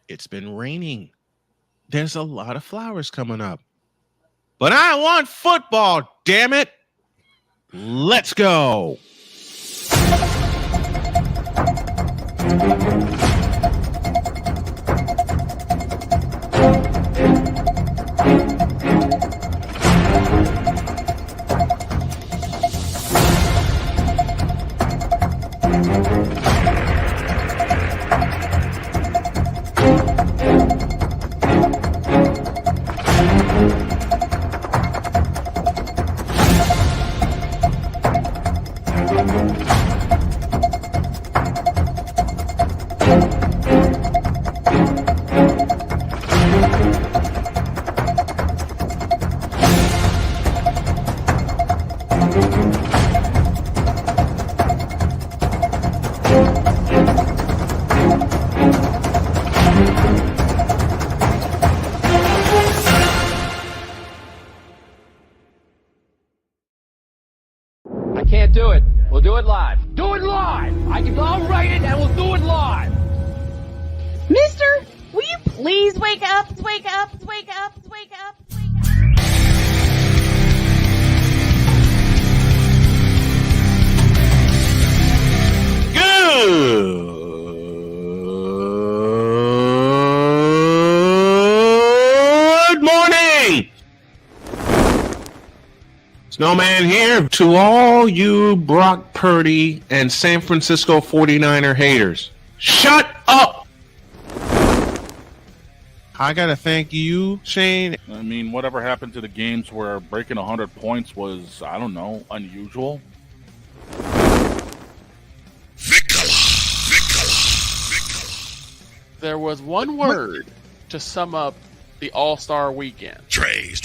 It's been raining. There's a lot of flowers coming up. But I want football, damn it. Let's go. Do it. We'll do it live. Do it live! I'll write it and we'll do it live! Mister, will you please wake up, wake up, wake up, wake up, wake up? Good morning! Snowman here to all you Brock Purdy and San Francisco 49er haters. Shut up! I gotta thank you, Shane. I mean, whatever happened to the games where breaking 100 points was, I don't know, unusual? There was one word to sum up the All-Star weekend. Trays.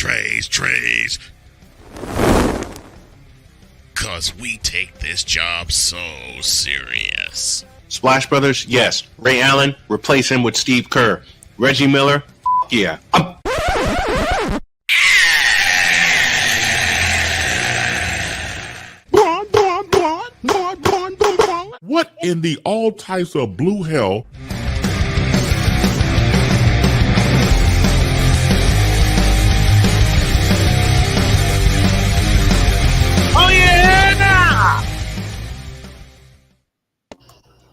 Because we take this job so serious. Splash Brothers, yes. Ray Allen, replace him with Steve Kerr. Reggie Miller, yeah. What in the all types of blue hell? Oh yeah!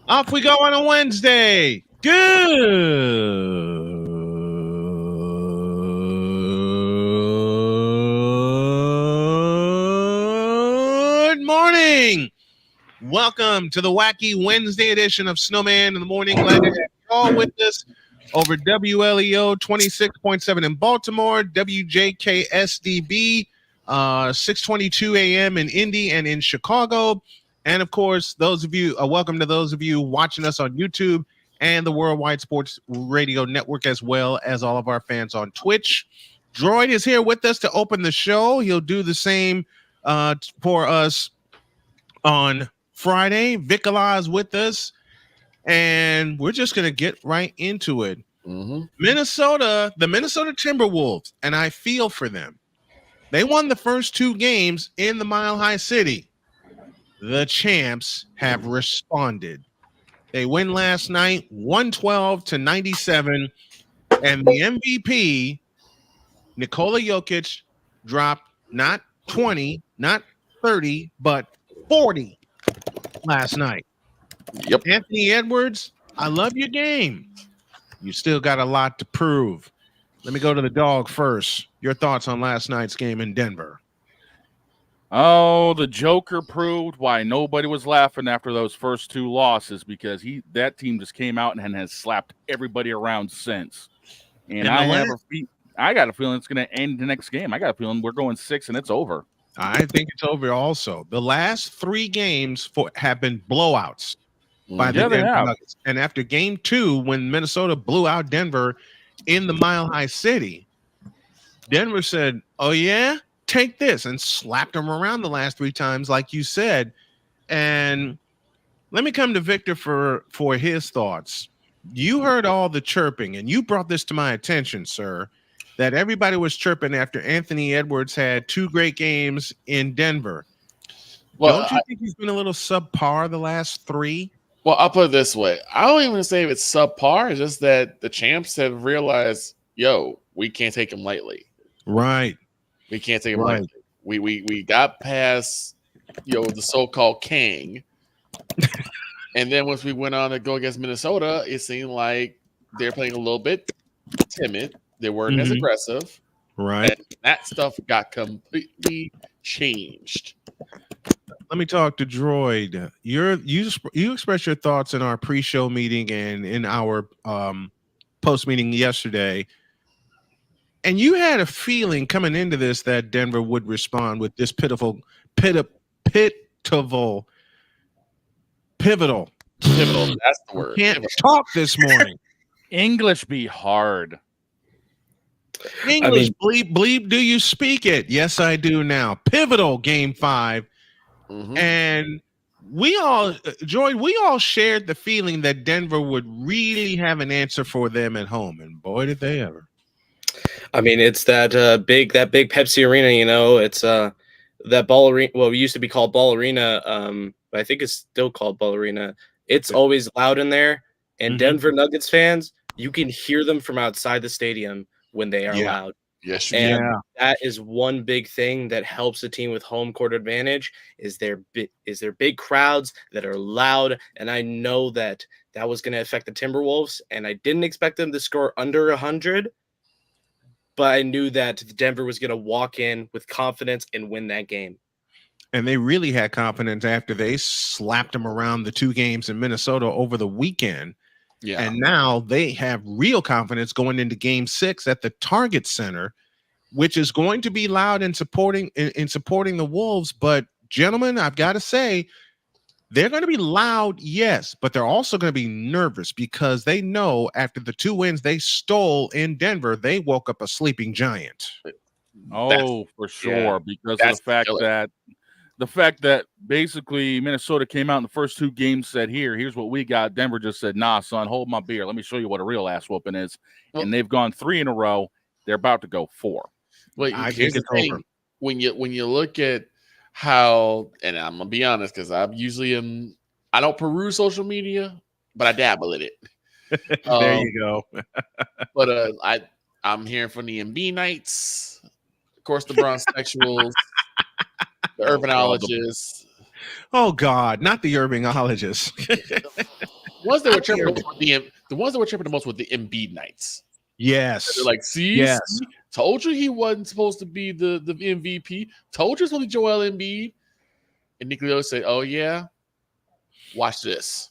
Off we go on a Wednesday. Good morning. Welcome to the wacky Wednesday edition of Snowman in the Morning. Glad to have you all with us over WLEO 26.7 in Baltimore, WJKSDB 6:22 a.m. in Indy and in Chicago. And of course, those of you, welcome to those of you watching us on YouTube and the Worldwide Sports Radio Network, as well as all of our fans on Twitch. Droid is here with us to open the show. He'll do the same for us on Friday. Vikala is with us, and we're just going to get right into it. Minnesota, the Minnesota Timberwolves, and I feel for them. They won the first two games in the Mile High City. The champs have responded. They win last night, 112-97, and the MVP, Nikola Jokic, dropped not 20, not 30, but 40 last night. Yep. Anthony Edwards, I love your game. You still got a lot to prove. Let me go to the Dawg first. Your thoughts on last night's game in Denver? Oh, the Joker proved why nobody was laughing after those first two losses, because that team just came out and has slapped everybody around since. And I got a feeling it's going to end the next game. I got a feeling we're going 6 and it's over. I think it's over also. The last 3 games have been blowouts by the Denver Nuggets. And after game 2, when Minnesota blew out Denver in the Mile High City, Denver said, oh yeah, take this, and slapped them around the last 3 times, like you said. And let me come to Victor for his thoughts. You heard all the chirping, and you brought this to my attention, sir, that everybody was chirping after Anthony Edwards had 2 great games in Denver. Well, don't you think he's been a little subpar the last 3? Well, I'll put it this way. I don't even say if it's subpar. It's just that the champs have realized, yo, we can't take him lightly. Right. We can't take him lightly. We got past, the so-called Kang. And then once we went on to go against Minnesota, it seemed like they're playing a little bit timid. They weren't as aggressive. Right. And that stuff got completely changed. Let me talk to Droid. You expressed your thoughts in our pre-show meeting and in our post meeting yesterday, and you had a feeling coming into this that Denver would respond with this pivotal. Pivotal. That's the word. Can't talk this morning. English be hard. English, bleep. Do you speak it? Yes, I do now. Pivotal game 5. And we all shared the feeling that Denver would really have an answer for them at home, and boy, did they ever! I mean, it's that big Pepsi Arena. It's that Ball Arena. Well, it used to be called Ball Arena. But I think it's still called Ball Arena. It's always loud in there, and Denver Nuggets fans, you can hear them from outside the stadium when they are loud. Yes, and that is one big thing that helps a team with home court advantage is their big crowds that are loud. And I know that was going to affect the Timberwolves, and I didn't expect them to score under 100, but I knew that Denver was going to walk in with confidence and win that game. And they really had confidence after they slapped them around the 2 games in Minnesota over the weekend. Yeah. And now they have real confidence going into game 6 at the Target Center, which is going to be loud in supporting the Wolves. But gentlemen, I've got to say, they're going to be loud, yes, but they're also going to be nervous because they know after the 2 wins they stole in Denver, they woke up a sleeping giant. Oh, for sure, because of the fact that basically Minnesota came out in the first 2 games, said, here's what we got. Denver just said, nah, son, hold my beer. Let me show you what a real ass whooping is. And they've gone 3 in a row. They're about to go 4. Well, here's the thing. When you look at how, and I'm going to be honest, because I don't peruse social media, but I dabble in it. There you go. But I'm hearing from the MB Knights, of course, the Bronxexuals, the urbanologists. Oh God, not the urbanologists. The ones that were tripping the most with the Embiid Knights. Yes. They're like, see, told you he wasn't supposed to be the MVP. Told you it's only Joel Embiid. And Nicolio said, oh yeah, watch this.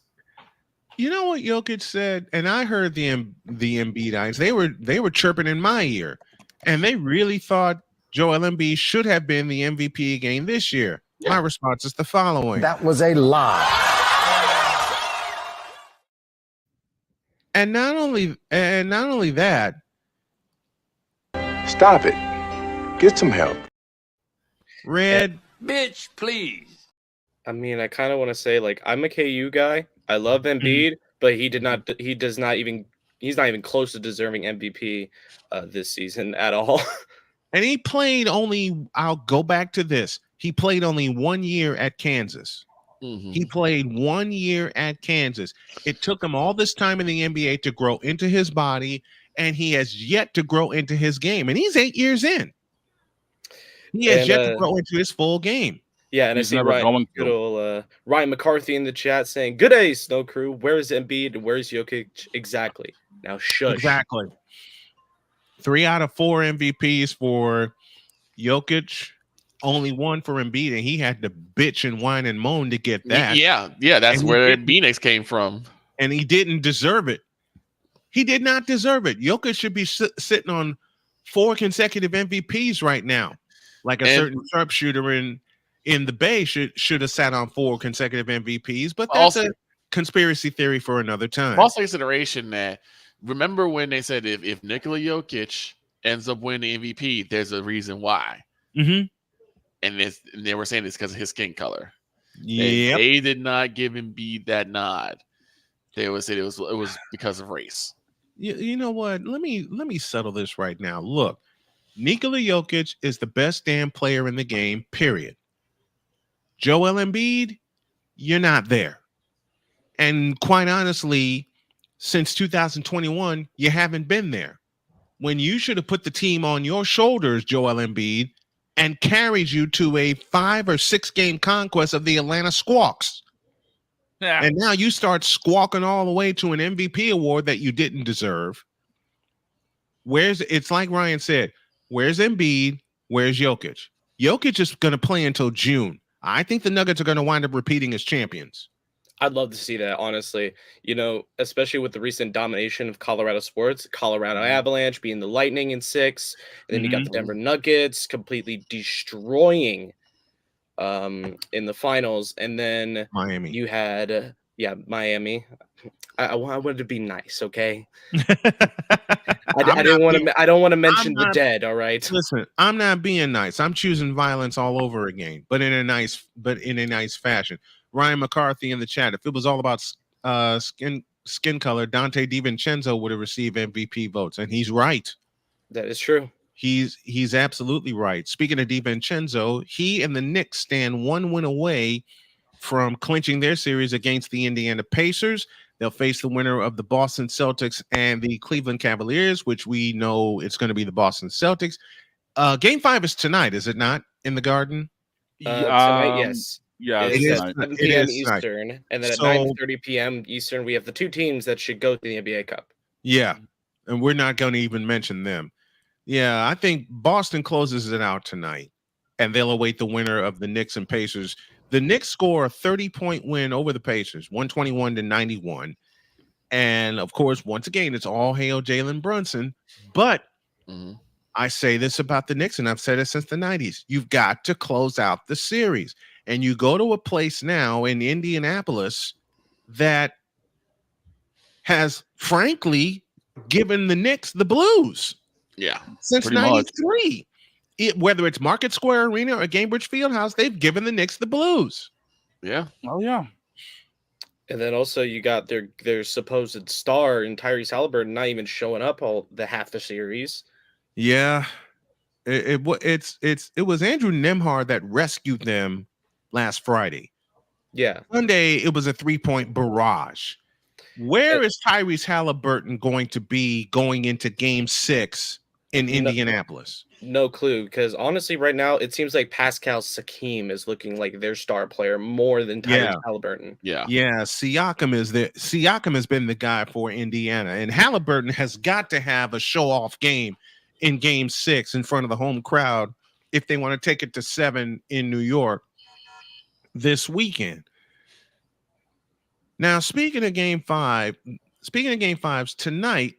You know what Jokic said, and I heard the Embiidites. They were chirping in my ear, and they really thought Joel Embiid should have been the MVP again this year. Yeah. My response is the following: that was a lie. And not only that. Stop it. Get some help. Red, bitch, please. I mean, I kind of want to say, like, I'm a KU guy. I love Embiid, but he's not even close to deserving MVP this season at all. And he played I'll go back to this. He played only 1 year at Kansas. He played 1 year at Kansas. It took him all this time in the NBA to grow into his body, and he has yet to grow into his game. And he's 8 years in. He has yet to grow into his full game. Yeah, and I see Ryan McCarthy in the chat saying, "Good day, Snow Crew. Where's Embiid and where's Jokic?" Exactly. Now shush. Exactly. 3 out of 4 MVPs for Jokic, only 1 for Embiid, and he had to bitch and whine and moan to get that. Yeah, that's where Phoenix came from. And he didn't deserve it. He did not deserve it. Jokic should be sitting on 4 consecutive MVPs right now, like a certain sharpshooter in the Bay should have sat on 4 consecutive MVPs, but that's also a conspiracy theory for another time. Also consideration that, remember when they said if Nikola Jokic ends up winning the MVP, there's a reason why. And they were saying it's because of his skin color. Yeah, they did not give Embiid that nod. They would say it was because of race. You know what? Let me settle this right now. Look, Nikola Jokic is the best damn player in the game, period. Joel Embiid, you're not there. And quite honestly, since 2021, you haven't been there. When you should have put the team on your shoulders, Joel Embiid, and carried you to a 5 or 6 game conquest of the Atlanta Squawks. Yeah. And now you start squawking all the way to an MVP award that you didn't deserve. It's like Ryan said, where's Embiid? Where's Jokic? Jokic is going to play until June. I think the Nuggets are going to wind up repeating as champions. I'd love to see that, honestly. You know, especially with the recent domination of Colorado sports, Colorado Avalanche being the Lightning in 6, and then you got the Denver Nuggets completely destroying in the finals, and then Miami. You had Miami. I wanted to be nice, okay? I don't want to mention the dead. All right. Listen, I'm not being nice. I'm choosing violence all over again, but in a nice fashion. Ryan McCarthy in the chat. If it was all about skin color, Dante DiVincenzo would have received MVP votes, and he's right. That is true. He's absolutely right. Speaking of DiVincenzo, he and the Knicks stand 1 win away from clinching their series against the Indiana Pacers. They'll face the winner of the Boston Celtics and the Cleveland Cavaliers, which we know it's going to be the Boston Celtics. Game 5 is tonight, is it not, in the Garden? Tonight, yes. Yeah, it is at 7 p.m. Eastern, tonight. And then at 9:30 p.m. Eastern, we have the 2 teams that should go to the NBA Cup. Yeah, and we're not going to even mention them. Yeah, I think Boston closes it out tonight, and they'll await the winner of the Knicks and Pacers. The Knicks score a 30-point win over the Pacers, 121-91. And, of course, once again, it's all hail Jalen Brunson. But I say this about the Knicks, and I've said it since the 90s. You've got to close out the series. And you go to a place now in Indianapolis that has, frankly, given the Knicks the blues. Yeah. Since 93. Whether it's Market Square Arena or Gainbridge Fieldhouse, they've given the Knicks the blues. Yeah. Oh, yeah. And then also you got their supposed star in Tyrese Halliburton not even showing up half the series. Yeah. It was Andrew Nembhard that rescued them last Friday. Yeah. Sunday, it was a 3-point barrage. Where is Tyrese Halliburton going to be going into Game 6 in Indianapolis? No clue, because honestly, right now, it seems like Pascal Siakam is looking like their star player more than Tyrese Halliburton. Yeah. Siakam has been the guy for Indiana, and Halliburton has got to have a show-off game in Game 6 in front of the home crowd if they want to take it to 7 in New York this weekend. Now, speaking of Game 5s tonight,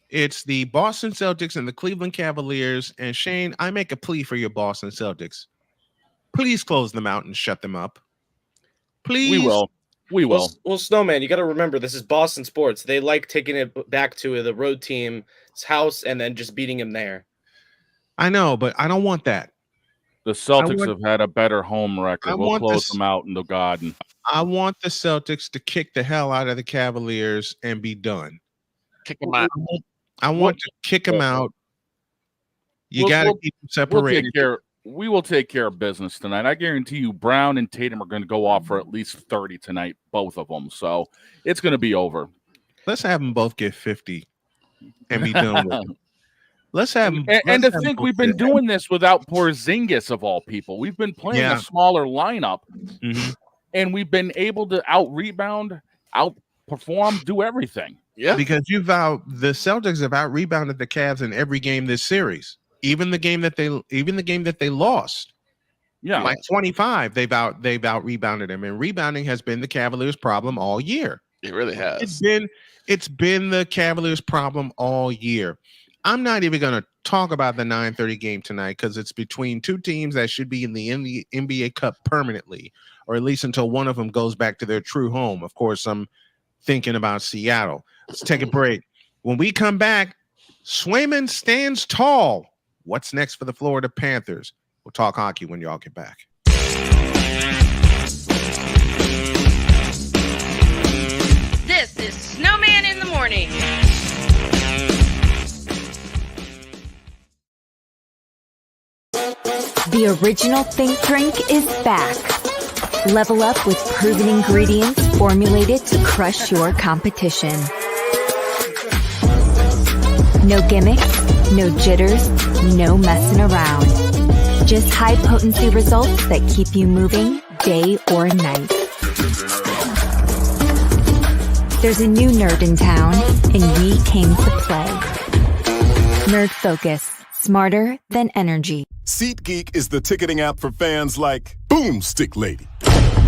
it's the Boston Celtics and the Cleveland Cavaliers. And Shane, I make a plea for your Boston Celtics. Please close them out and shut them up. Please. We will. Well, Snowman, you got to remember, this is Boston sports. They like taking it back to the road team's house and then just beating him there. I know, but I don't want that. The Celtics have had a better home record. We'll close them out in the Garden. I want the Celtics to kick the hell out of the Cavaliers and be done. Kick them out. I want to kick them out. You got to keep them separated. We will take care of business tonight. I guarantee you Brown and Tatum are going to go off for at least 30 tonight, both of them. So it's going to be over. Let's have them both get 50 and be done with it. Let's have them. And to think we've been doing this without Porzingis, of all people. We've been playing a smaller lineup, and we've been able to out-rebound, out-perform, do everything. Yeah, because the Celtics have out-rebounded the Cavs in every game this series. Even the game that they lost. Yeah. Like 25, they've out-rebounded them. And rebounding has been the Cavaliers' problem all year. It really has. It's been the Cavaliers' problem all year. I'm not even going to talk about the 9:30 game tonight because it's between two teams that should be in the NBA Cup permanently, or at least until one of them goes back to their true home. Of course, I'm thinking about Seattle. Let's take a break. When we come back, Swayman stands tall. What's next for the Florida Panthers? We'll talk hockey when y'all get back. This is Snowman in the Morning. The original Think Drink is back. Level up with proven ingredients formulated to crush your competition. No gimmicks, no jitters, no messing around. Just high-potency results that keep you moving day or night. There's a new nerd in town, and we came to play. Nerd Focus. Smarter than energy. SeatGeek is the ticketing app for fans like Boomstick Lady.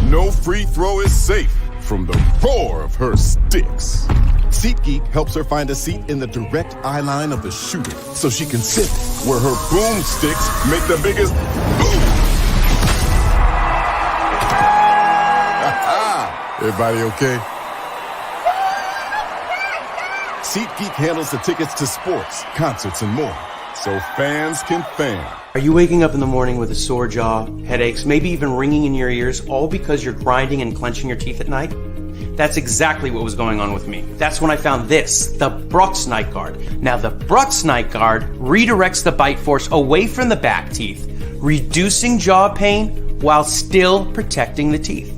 No free throw is safe from the roar of her sticks. SeatGeek helps her find a seat in the direct eye line of the shooter so she can sit where her boomsticks make the biggest boom. Everybody okay? SeatGeek handles the tickets to sports, concerts, and more, so fans can fan. Are you waking up in the morning with a sore jaw, headaches, maybe even ringing in your ears, all because you're grinding and clenching your teeth at night? That's exactly what was going on with me. That's when I found this, the Brux Night Guard. Now, the Brux Night Guard redirects the bite force away from the back teeth, reducing jaw pain while still protecting the teeth.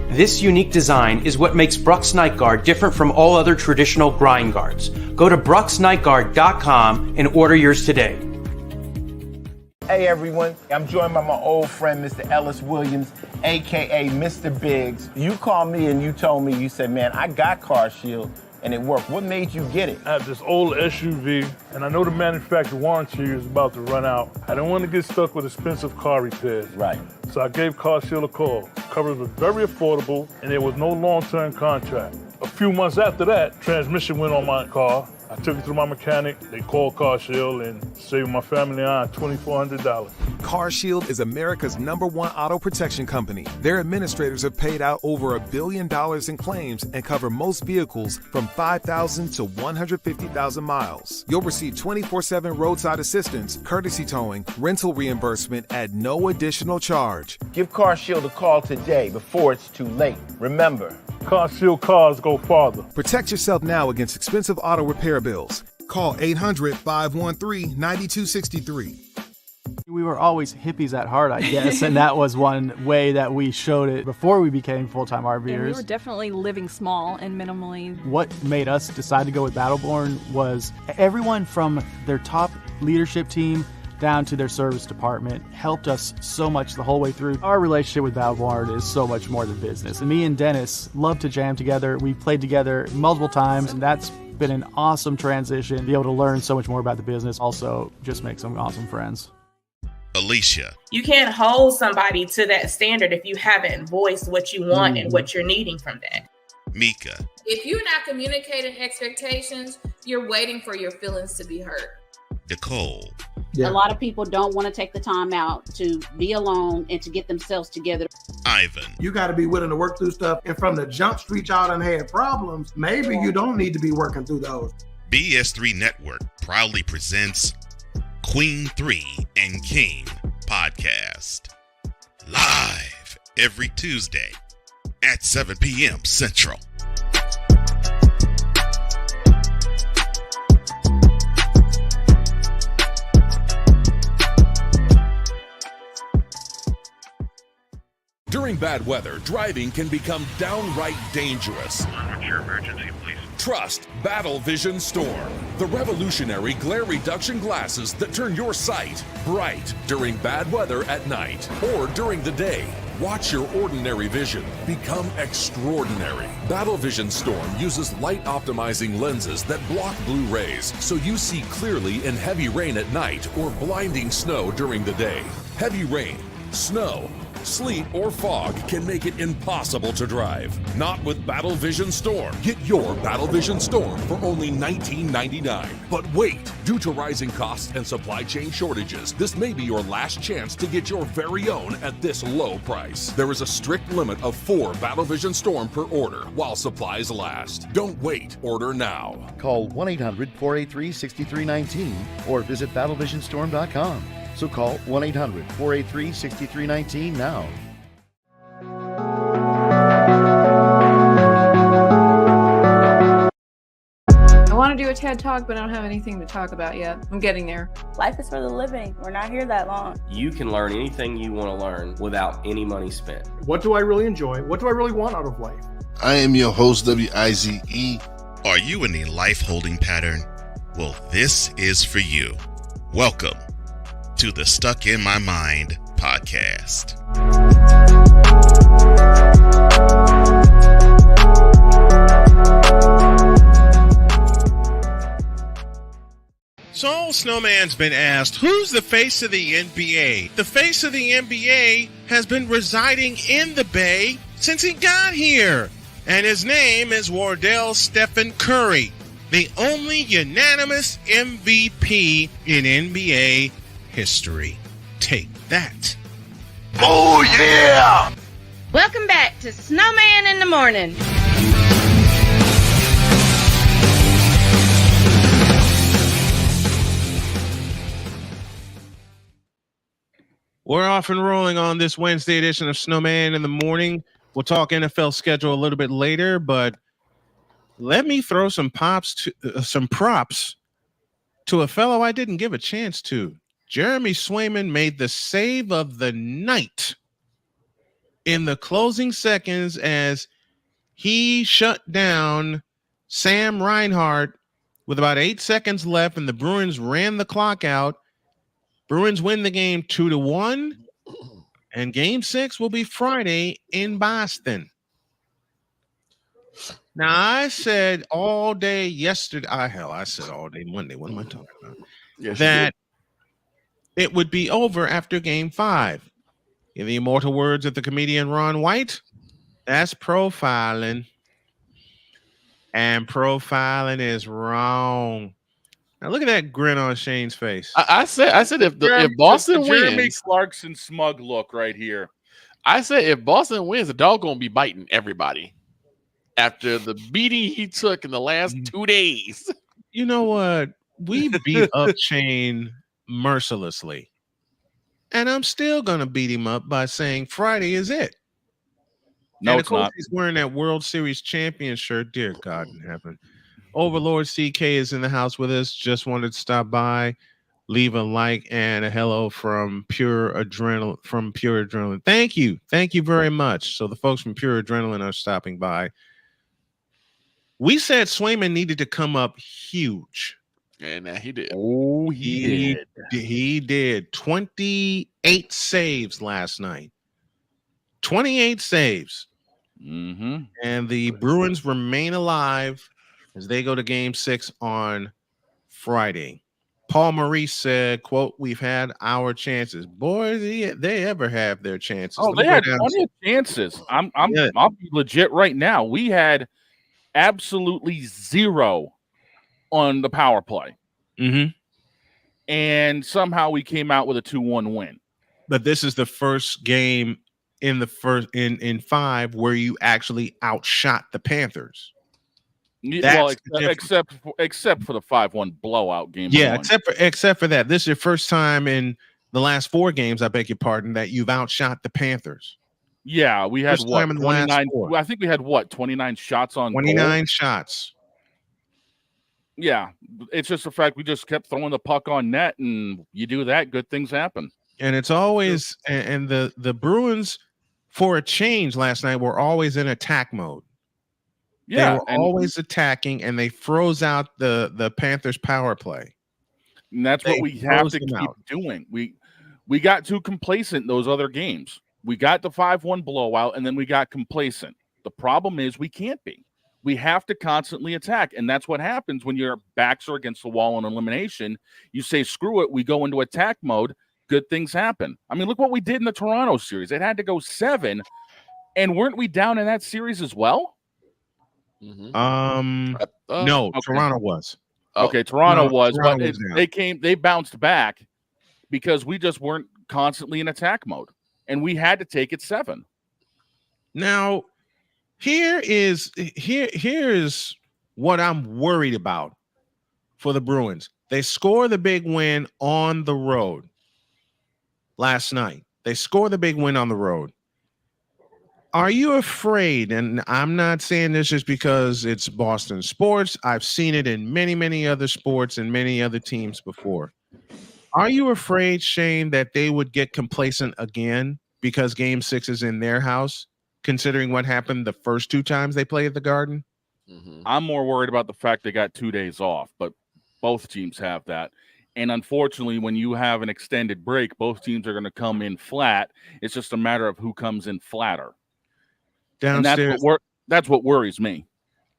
This unique design is what makes Brux Night Guard different from all other traditional grind guards. Go to BruxNightGuard.com and order yours today. Hey everyone, I'm joined by my old friend, Mr. Ellis Williams, AKA Mr. Biggs. You called me and you told me, you said, man, I got Car Shield and it worked. What made you get it? I have this old SUV and I know the manufacturer warranty is about to run out. I don't want to get stuck with expensive car repairs. Right. So I gave Car Shield a call. Coverage was very affordable and there was no long-term contract. A few months after that, transmission went on my car. I took it to my mechanic, they called Car Shield and saved my family and I $2,400. Car Shield is America's #1 auto protection company. Their administrators have paid out over $1 billion in claims and cover most vehicles from 5,000 to 150,000 miles. You'll receive 24/7 roadside assistance, courtesy towing, rental reimbursement at no additional charge. Give Car Shield a call today before it's too late. Remember, Car Shield cars go farther. Protect yourself now against expensive auto repair bills. Call 800-513-9263. We were always hippies at heart, I guess, and that was one way that we showed it before we became full-time RVers. And we were definitely living small and minimally. What made us decide to go with Battleborn was everyone from their top leadership team down to their service department helped us so much the whole way through. Our relationship with Battleborn is so much more than business. And me and Dennis love to jam together. We've played together multiple times, and that's been an awesome transition. Be able to learn so much more about the business, also just make some awesome friends. Alicia. You can't hold somebody to that standard if you haven't voiced what you want and what you're needing from that. Mika. If you're not communicating expectations, you're waiting for your feelings to be hurt. Nicole. Yeah. A lot of people don't want to take the time out to be alone and to get themselves together. Ivan. You got to be willing to work through stuff. And from the jump street y'all done had problems, maybe you don't need to be working through those. BS3 Network proudly presents Queen 3 and King podcast. Live every Tuesday at 7 p.m. Central. During bad weather, driving can become downright dangerous. What's your emergency, please? Trust Battle Vision Storm, the revolutionary glare reduction glasses that turn your sight bright during bad weather at night or during the day. Watch your ordinary vision become extraordinary. Battle Vision Storm uses light optimizing lenses that block blue rays so you see clearly in heavy rain at night or blinding snow during the day. Heavy rain, snow, sleet, or fog can make it impossible to drive. Not with Battle Vision Storm. Get your Battle Vision Storm for only $19.99. But wait, due to rising costs and supply chain shortages, this may be your last chance to get your very own at this low price. There is a strict limit of 4 Battle Vision Storm per order while supplies last. Don't wait, order now. Call 1-800-483-6319 or visit battlevisionstorm.com. So call 1-800-483-6319 now. I wanted want to do a TED Talk, but I don't have anything to talk about yet. I'm getting there. Life is for the living. We're not here that long. You can learn anything you want to learn without any money spent. What do I really enjoy? What do I really want out of life? I am your host, WIZE. Are you in a life holding pattern? Well, this is for you. Welcome to the Stuck in My Mind podcast. So Snowman's been asked, who's the face of the NBA? The face of the NBA has been residing in the Bay since he got here. And his name is Wardell Stephen Curry, the only unanimous MVP in NBA history. Take that. Oh, yeah! Welcome back to Snowman in the Morning. We're off and rolling on this Wednesday edition of Snowman in the Morning. We'll talk NFL schedule a little bit later, but let me throw some props to a fellow I didn't give a chance to. Jeremy Swayman made the save of the night in the closing seconds as he shut down Sam Reinhart with about 8 seconds left, and the Bruins ran the clock out. Bruins win the game 2-1, and Game 6 will be Friday in Boston. Now, I said all day yesterday, I said all day Monday. What am I talking about? Yes, that it would be over after Game 5. In the immortal words of the comedian Ron White, that's profiling. And profiling is wrong. Now look at that grin on Shane's face. I said if Boston wins, Jeremy Clarkson smug look right here. I said if Boston wins, the dog gonna be biting everybody after the beating he took in the last 2 days. You know what? We beat up Shane mercilessly, and I'm still gonna beat him up by saying Friday is it. No, and of it's course not. he's wearing that World Series champion shirt. Dear God in heaven. Overlord CK is in the house with us. Just wanted to stop by, leave a like and a hello from Pure Adrenaline. Thank you very much. So the folks from Pure Adrenaline are stopping by. We said Swayman needed to come up huge, and he did. Oh, he did 28 saves last night. 28 saves. Mm-hmm. And the Bruins remain alive as they go to Game 6 on Friday. Paul Maurice said, quote, "We've had our chances." Boy, they ever have their chances. Oh, they had plenty of chances. I'll be legit right now. We had absolutely zero on the power play. Mm-hmm. And somehow we came out with a 2-1 win. But this is the first game in in 5 where you actually outshot the Panthers. Well, except for the 5-1 blowout game. Yeah, except for that. This is your first time in the last 4 games, I beg your pardon, that you've outshot the Panthers. Yeah, we had First what, time in the 29. last 4. I think we had what, 29 shots on 29 goal? shots. Yeah, it's just the fact we just kept throwing the puck on net, and you do that, good things happen. And it's always and the Bruins, for a change last night, were always in attack mode. Yeah, they were always attacking, and they froze out the Panthers' power play. And that's what we have to keep doing. We got too complacent those other games. We got the 5-1 blowout, and then we got complacent. The problem is we can't be. We have to constantly attack, and that's what happens when your backs are against the wall on elimination. You say, screw it, we go into attack mode, good things happen. I mean, look what we did in the Toronto series. It had to go 7, and weren't we down in that series as well? No, okay. Toronto was. Okay, Toronto was, Toronto but was they bounced back because we just weren't constantly in attack mode, and we had to take it 7. Now, here is what I'm worried about for the Bruins. They score the big win on the road last night. They score the big win on the road. Are you afraid? And I'm not saying this just because it's Boston sports. I've seen it in many, many other sports and many other teams before. Are you afraid, Shane, that they would get complacent again because Game 6 is in their house, considering what happened the first 2 times they played at the Garden? I'm more worried about the fact they got 2 days off, but both teams have that. And unfortunately, when you have an extended break, both teams are going to come in flat. It's just a matter of who comes in flatter. Downstairs, and that's what worries me.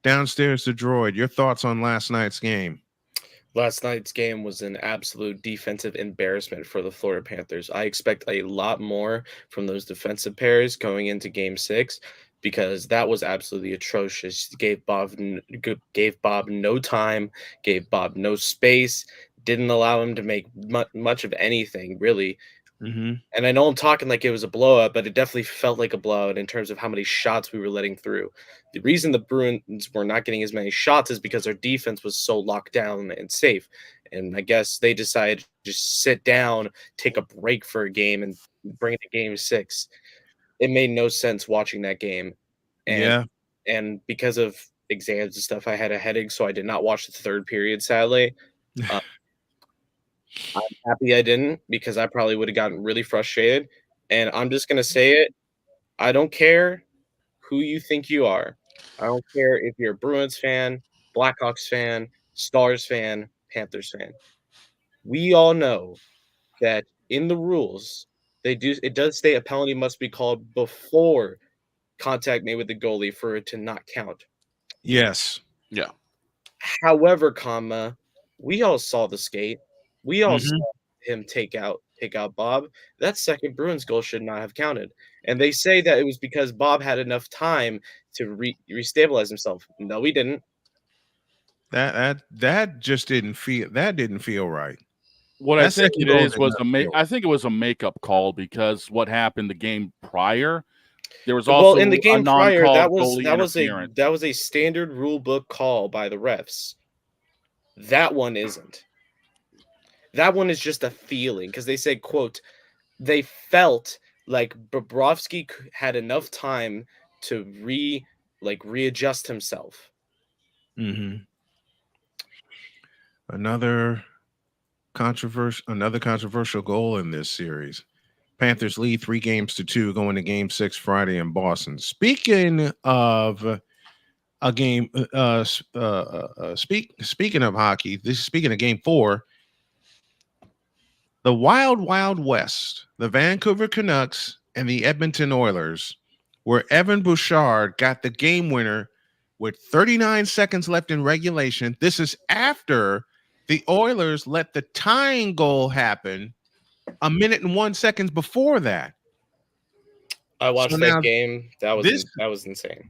Downstairs to Droid, your thoughts on last night's game? Last night's game was an absolute defensive embarrassment for the Florida Panthers. I expect a lot more from those defensive pairs going into Game 6 because that was absolutely atrocious. Gave Bob no time, gave Bob no space, didn't allow him to make much of anything, really. Mm-hmm. And I know I'm talking like it was a blowout, but it definitely felt like a blowout in terms of how many shots we were letting through. The reason the Bruins were not getting as many shots is because our defense was so locked down and safe. And I guess they decided to just sit down, take a break for a game, and bring it to Game 6. It made no sense watching that game. And because of exams and stuff, I had a headache, so I did not watch the third period, sadly. I'm happy I didn't because I probably would have gotten really frustrated. And I'm just going to say it. I don't care who you think you are. I don't care if you're a Bruins fan, Blackhawks fan, Stars fan, Panthers fan. We all know that in the rules, it does state a penalty must be called before contact made with the goalie for it to not count. Yes. Yeah. However, we all saw the skate. We all saw him take out Bob. That second Bruins goal should not have counted. And they say that it was because Bob had enough time to restabilize himself. No, he didn't. That just didn't feel right. What I think it is was I think it was a makeup call because what happened the game prior, there was also in the game a prior that goalie was a standard rule book call by the refs. That one isn't. That one is just a feeling because they said, quote, they felt like Bobrovsky had enough time to readjust himself. Mm-hmm. Another controversial goal in this series. Panthers lead 3-2 going to Game 6 Friday in Boston. Speaking of a game, speaking of hockey, speaking of Game 4. The Wild Wild West, the Vancouver Canucks and the Edmonton Oilers, where Evan Bouchard got the game winner with 39 seconds left in regulation. This is after the Oilers let the tying goal happen a minute and 1 second before that. I watched that game. That was insane.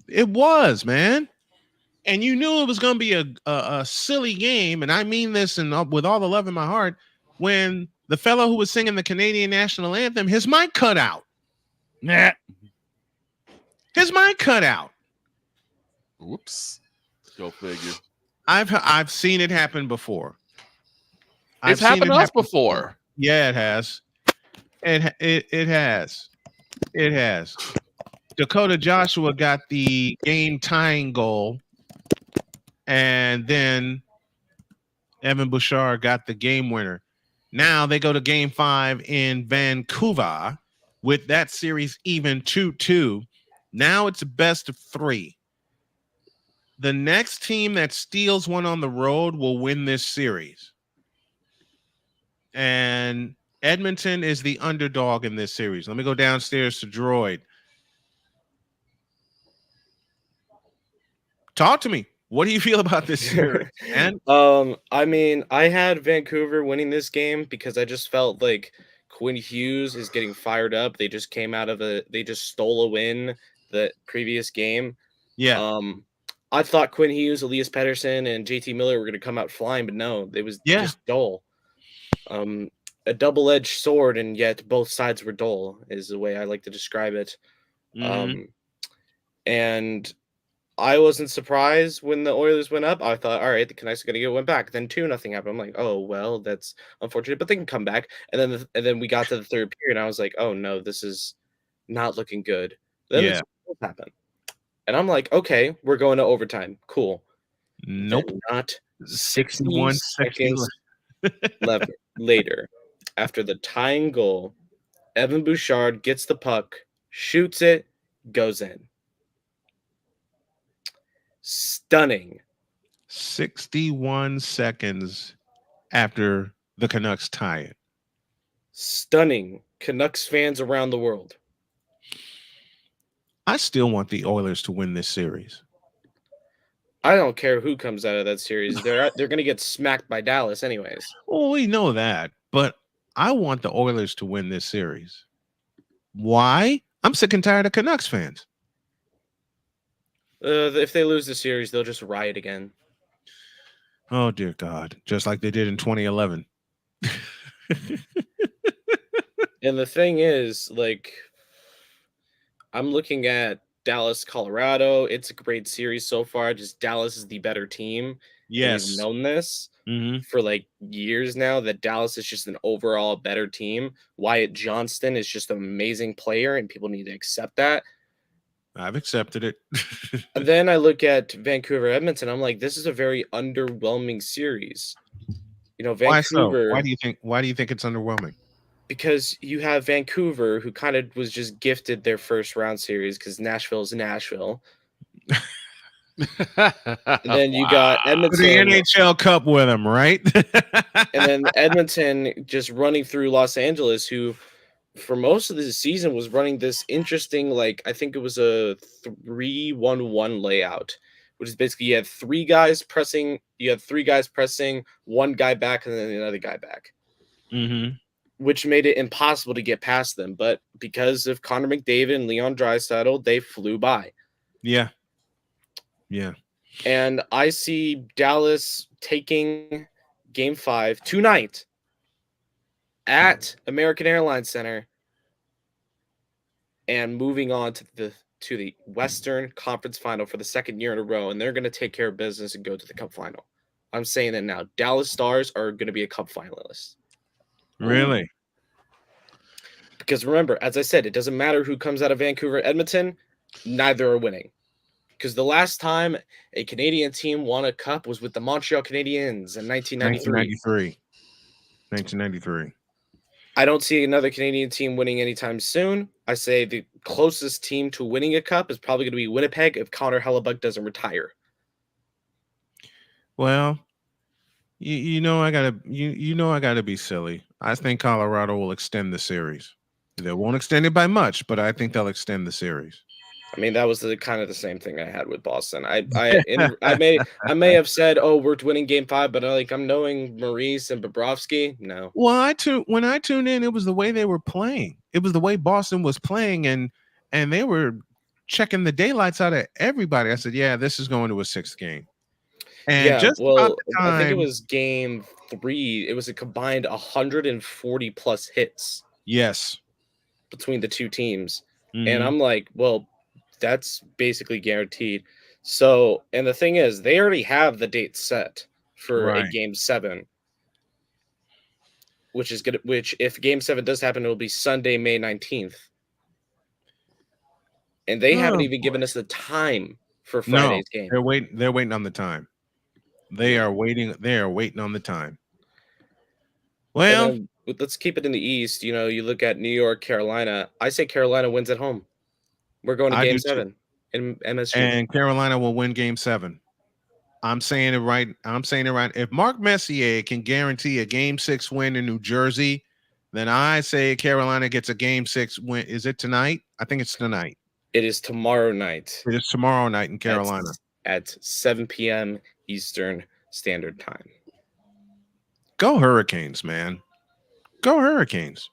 It was, man. And you knew it was going to be a silly game, and I mean this with all the love in my heart, when the fellow who was singing the Canadian national anthem, his mic cut out. His mic cut out. Oops. Go figure. I've seen it happen before. It's happened to us before. Yeah, it has. It has. It has. Dakota Joshua got the game tying goal, and then Evan Bouchard got the game winner. Now they go to Game 5 in Vancouver with that series even 2-2. Now it's a best of 3. The next team that steals one on the road will win this series. And Edmonton is the underdog in this series. Let me go downstairs to Droid. Talk to me. What do you feel about this series? And I mean, I had Vancouver winning this game because I just felt like Quinn Hughes is getting fired up. They just they just stole a win the previous game. Yeah. I thought Quinn Hughes, Elias Pettersson, and JT Miller were going to come out flying, but no, it was just dull. A double-edged sword, and yet both sides were dull is the way I like to describe it. And I wasn't surprised when the Oilers went up. I thought, all right, the Canucks are going to get one back. Then 2-0 happened. I'm like, oh, well, that's unfortunate, but they can come back. And then we got to the third period, and I was like, oh, no, this is not looking good. Then Yeah. the goals happen. And I'm like, okay, we're going to overtime. Cool. Nope. Then not 61 seconds later, after the tying goal, Evan Bouchard gets the puck, shoots it, goes in. Stunning. 61 seconds after the Canucks tie it. Stunning. Canucks fans around the world. I still want the Oilers to win this series. I don't care who comes out of that series. They're going to get smacked by Dallas anyways. Well, we know that, but I want the Oilers to win this series. Why? I'm sick and tired of Canucks fans. If they lose the series, they'll just riot again. Oh, dear God. Just like they did in 2011. And the thing is, like, I'm looking at Dallas, Colorado. It's a great series so far. Just Dallas is the better team. Yes. We've known this for like years now, that Dallas is just an overall better team. Wyatt Johnston is just an amazing player, and people need to accept that. I've accepted it. And then I look at Vancouver, Edmonton. I'm like, this is a very underwhelming series. You know, Vancouver. Why so? Why do you think it's underwhelming? Because you have Vancouver, who kind of was just gifted their first round series because Nashville's Nashville. And then you got Edmonton. The NHL Cup with them, right? And then Edmonton just running through Los Angeles, who for most of the season was running this interesting, like, I think it was a 3-1-1 layout, which is basically you had three guys pressing, one guy back, and then another guy back. Mm-hmm. Which made it impossible to get past them. But because of Connor McDavid and Leon Draisaitl, they flew by. Yeah. Yeah. And I see Dallas taking Game 5 tonight at American Airlines Center and moving on to the Western Conference Final for the second year in a row. And they're going to take care of business and go to the Cup Final. I'm saying that now. Dallas Stars are going to be a Cup finalist. Really? Because remember, as I said, it doesn't matter who comes out of Vancouver, Edmonton, neither are winning. Because the last time a Canadian team won a cup was with the Montreal Canadiens in 1993. 1993. I don't see another Canadian team winning anytime soon. I say the closest team to winning a cup is probably going to be Winnipeg if Connor Hellebuck doesn't retire. Well, you know I gotta be silly. I think Colorado will extend the series. They won't extend it by much, but I think they'll extend the series. I mean, that was kind of the same thing I had with Boston. I may have said, "Oh, we're winning Game 5," but I'm knowing Maurice and Bobrovsky. No. Well, when I tuned in, it was the way they were playing. It was the way Boston was playing, and they were checking the daylights out of everybody. I said, "Yeah, this is going to a sixth game." And yeah, just well, about the time, I think it was Game 3. It was a combined 140 plus hits. Yes, between the two teams, Mhm. and I'm like, well, that's basically guaranteed. So, and the thing is, they already have the date set for a Game 7, which is good. Which, if Game 7 does happen, it will be Sunday, May 19th, and they haven't even given us the time for Friday's game. They're waiting on the time. They are waiting. They are waiting on the time. Well, let's keep it in the East. You know, you look at New York, Carolina. I say Carolina wins at home. We're going to Game 7 in MSG. And Carolina will win Game 7. I'm saying it right. If Mark Messier can guarantee a Game 6 win in New Jersey, then I say Carolina gets a Game 6 win. Is it tonight? I think it's tonight. It is tomorrow night. It is tomorrow night in Carolina. At 7 p.m. Eastern Standard Time. Go Hurricanes, man. Go Hurricanes.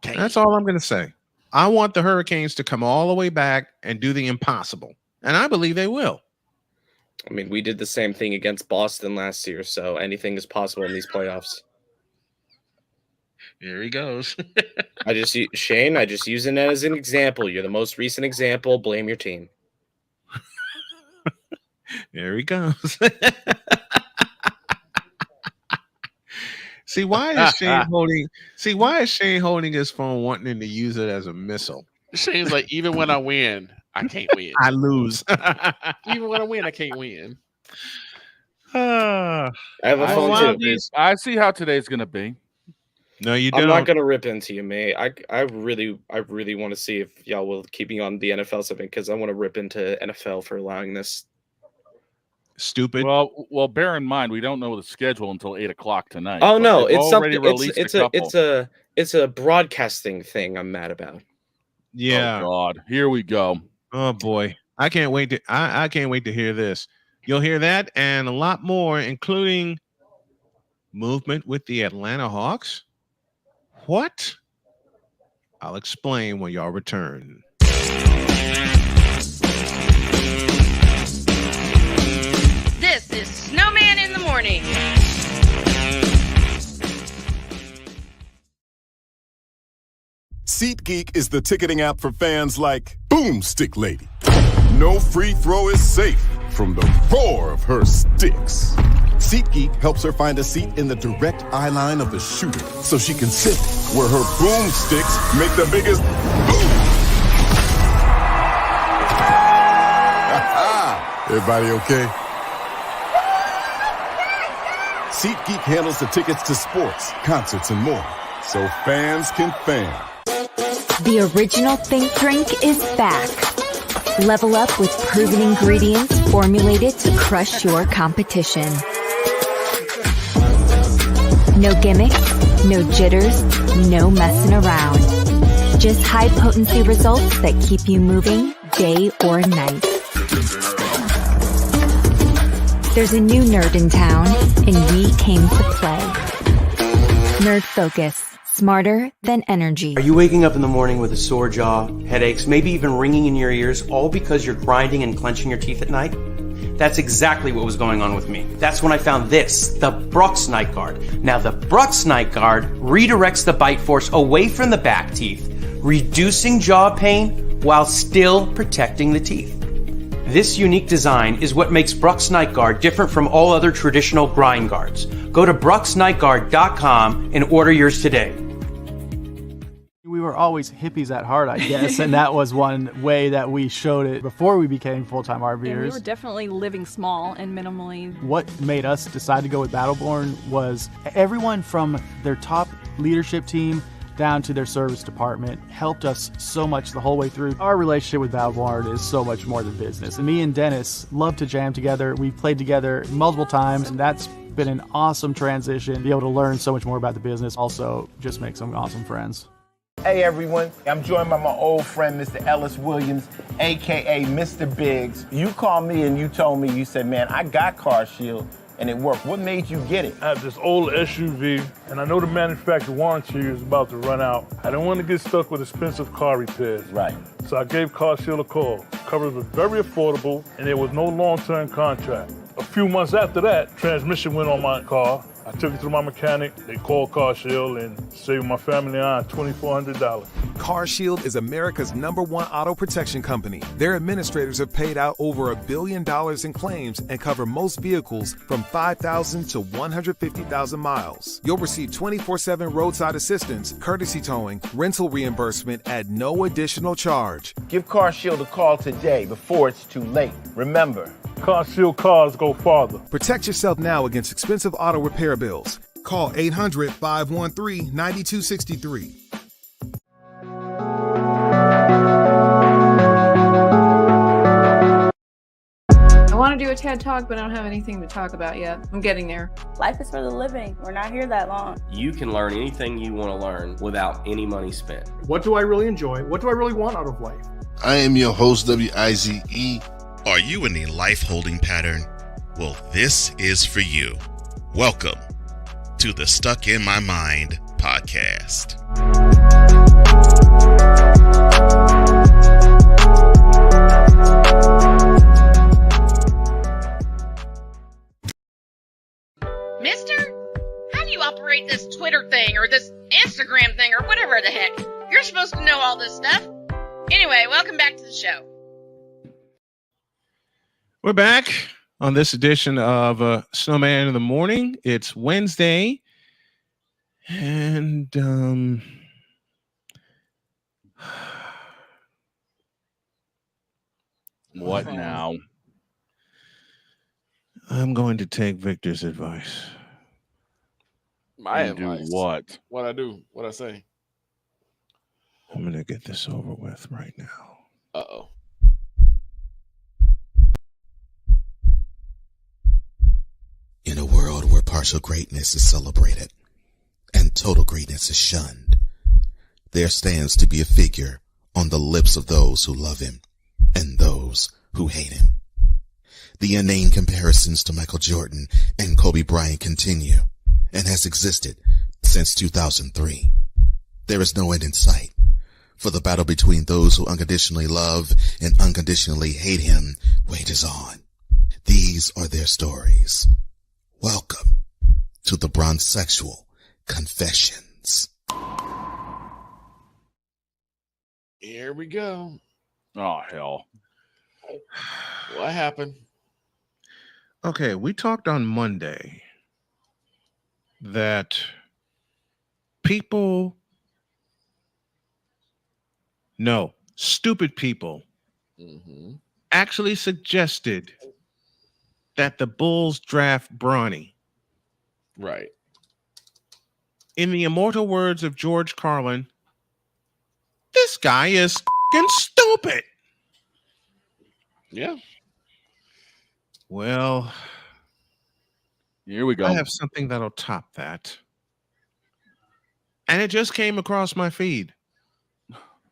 That's all I'm going to say. I want the Hurricanes to come all the way back and do the impossible. And I believe they will. I mean, we did the same thing against Boston last year, so anything is possible in these playoffs. There he goes. Shane, I just use it as an example. You're the most recent example. Blame your team. There he goes. Why is Shane holding his phone, wanting him to use it as a missile? Shane's like, even when I win, I can't win. I lose. Even when I win, I can't win. I have a phone too. I see how today's going to be. No, you I'm don't. not gonna rip into you, mate. I really want to see if y'all will keep me on the NFL segment because I want to rip into NFL for allowing this. Stupid. Well, bear in mind we don't know the schedule until 8:00 tonight. Oh no, it's already something. released It's a broadcasting thing. I'm mad about. Yeah. Oh God, here we go. Oh boy, I can't wait to. I can't wait to hear this. You'll hear that and a lot more, including movement with the Atlanta Hawks. What? I'll explain when y'all return. This is Snowman in the Morning. SeatGeek is the ticketing app for fans like Boomstick Lady. No free throw is safe from the roar of her sticks. SeatGeek helps her find a seat in the direct eye line of the shooter so she can sit where her boomsticks make the biggest boom. Everybody okay? SeatGeek handles the tickets to sports, concerts, and more, so fans can fan. The original Think Drink is back. Level up with proven ingredients formulated to crush your competition. No gimmicks, no jitters, no messing around. Just high potency results that keep you moving day or night. There's a new nerd in town, and we came to play. Nerd Focus. Smarter than energy. Are you waking up in the morning with a sore jaw, headaches, maybe even ringing in your ears, all because you're grinding and clenching your teeth at night? That's exactly what was going on with me. That's when I found this, the Brux Night Guard. Now, the Brux Night Guard redirects the bite force away from the back teeth, reducing jaw pain while still protecting the teeth. This unique design is what makes Brux Night Guard different from all other traditional grind guards. Go to BruxNightGuard.com and order yours today. We were always hippies at heart, I guess, and that was one way that we showed it before we became full-time RVers. Yeah, we were definitely living small and minimally. What made us decide to go with Battleborn was everyone from their top leadership team down to their service department helped us so much the whole way through. Our relationship with Battleborn is so much more than business. And me and Dennis love to jam together. We've played together multiple times, and that's been an awesome transition. Be able to learn so much more about the business. Also, just make some awesome friends. Hey everyone, I'm joined by my old friend, Mr. Ellis Williams, AKA Mr. Biggs. You called me and you told me, you said, man, I got Car Shield and it worked. What made you get it? I have this old SUV and I know the manufacturer warranty is about to run out. I didn't want to get stuck with expensive car repairs. Right. So I gave Car Shield a call. Coverage was very affordable and there was no long-term contract. A few months after that, transmission went on my car. I took it to my mechanic, they called Car Shield and saved my family on $2,400. Car Shield is America's #1 auto protection company. Their administrators have paid out over $1 billion in claims and cover most vehicles from 5,000 to 150,000 miles. You'll receive 24/7 roadside assistance, courtesy towing, rental reimbursement at no additional charge. Give Car Shield a call today before it's too late. Remember, Car Shield cars go farther. Protect yourself now against expensive auto repair bills. Call 800-513-9263. I want to do a TED Talk, but I don't have anything to talk about yet. I'm getting there. Life is for the living. We're not here that long. You can learn anything you want to learn without any money spent. What do I really enjoy? What do I really want out of life? I am your host, WIZE. Are you in a life holding pattern? Well, this is for you. Welcome to the Stuck in My Mind podcast. Mister, how do you operate this Twitter thing or this Instagram thing or whatever the heck? You're supposed to know all this stuff. Anyway, welcome back to the show. We're back on this edition of Snowman in the Morning. It's Wednesday, and What now? I'm going to take Victor's advice. My And do advice. what? What I do? What I say? I'm going to get this over with right now. Uh-oh. In a world where partial greatness is celebrated and total greatness is shunned, there stands to be a figure on the lips of those who love him and those who hate him. The inane comparisons to Michael Jordan and Kobe Bryant continue and has existed since 2003. There is no end in sight, for the battle between those who unconditionally love and unconditionally hate him wages on. These are their stories. Welcome to the Bronzexual Confessions. Here we go. Oh, hell. What happened? Okay, we talked on Monday that stupid people actually suggested that the Bulls draft Bronny. Right. In the immortal words of George Carlin, this guy is f***ing stupid. Yeah. Well, here we go. I have something that'll top that. And it just came across my feed.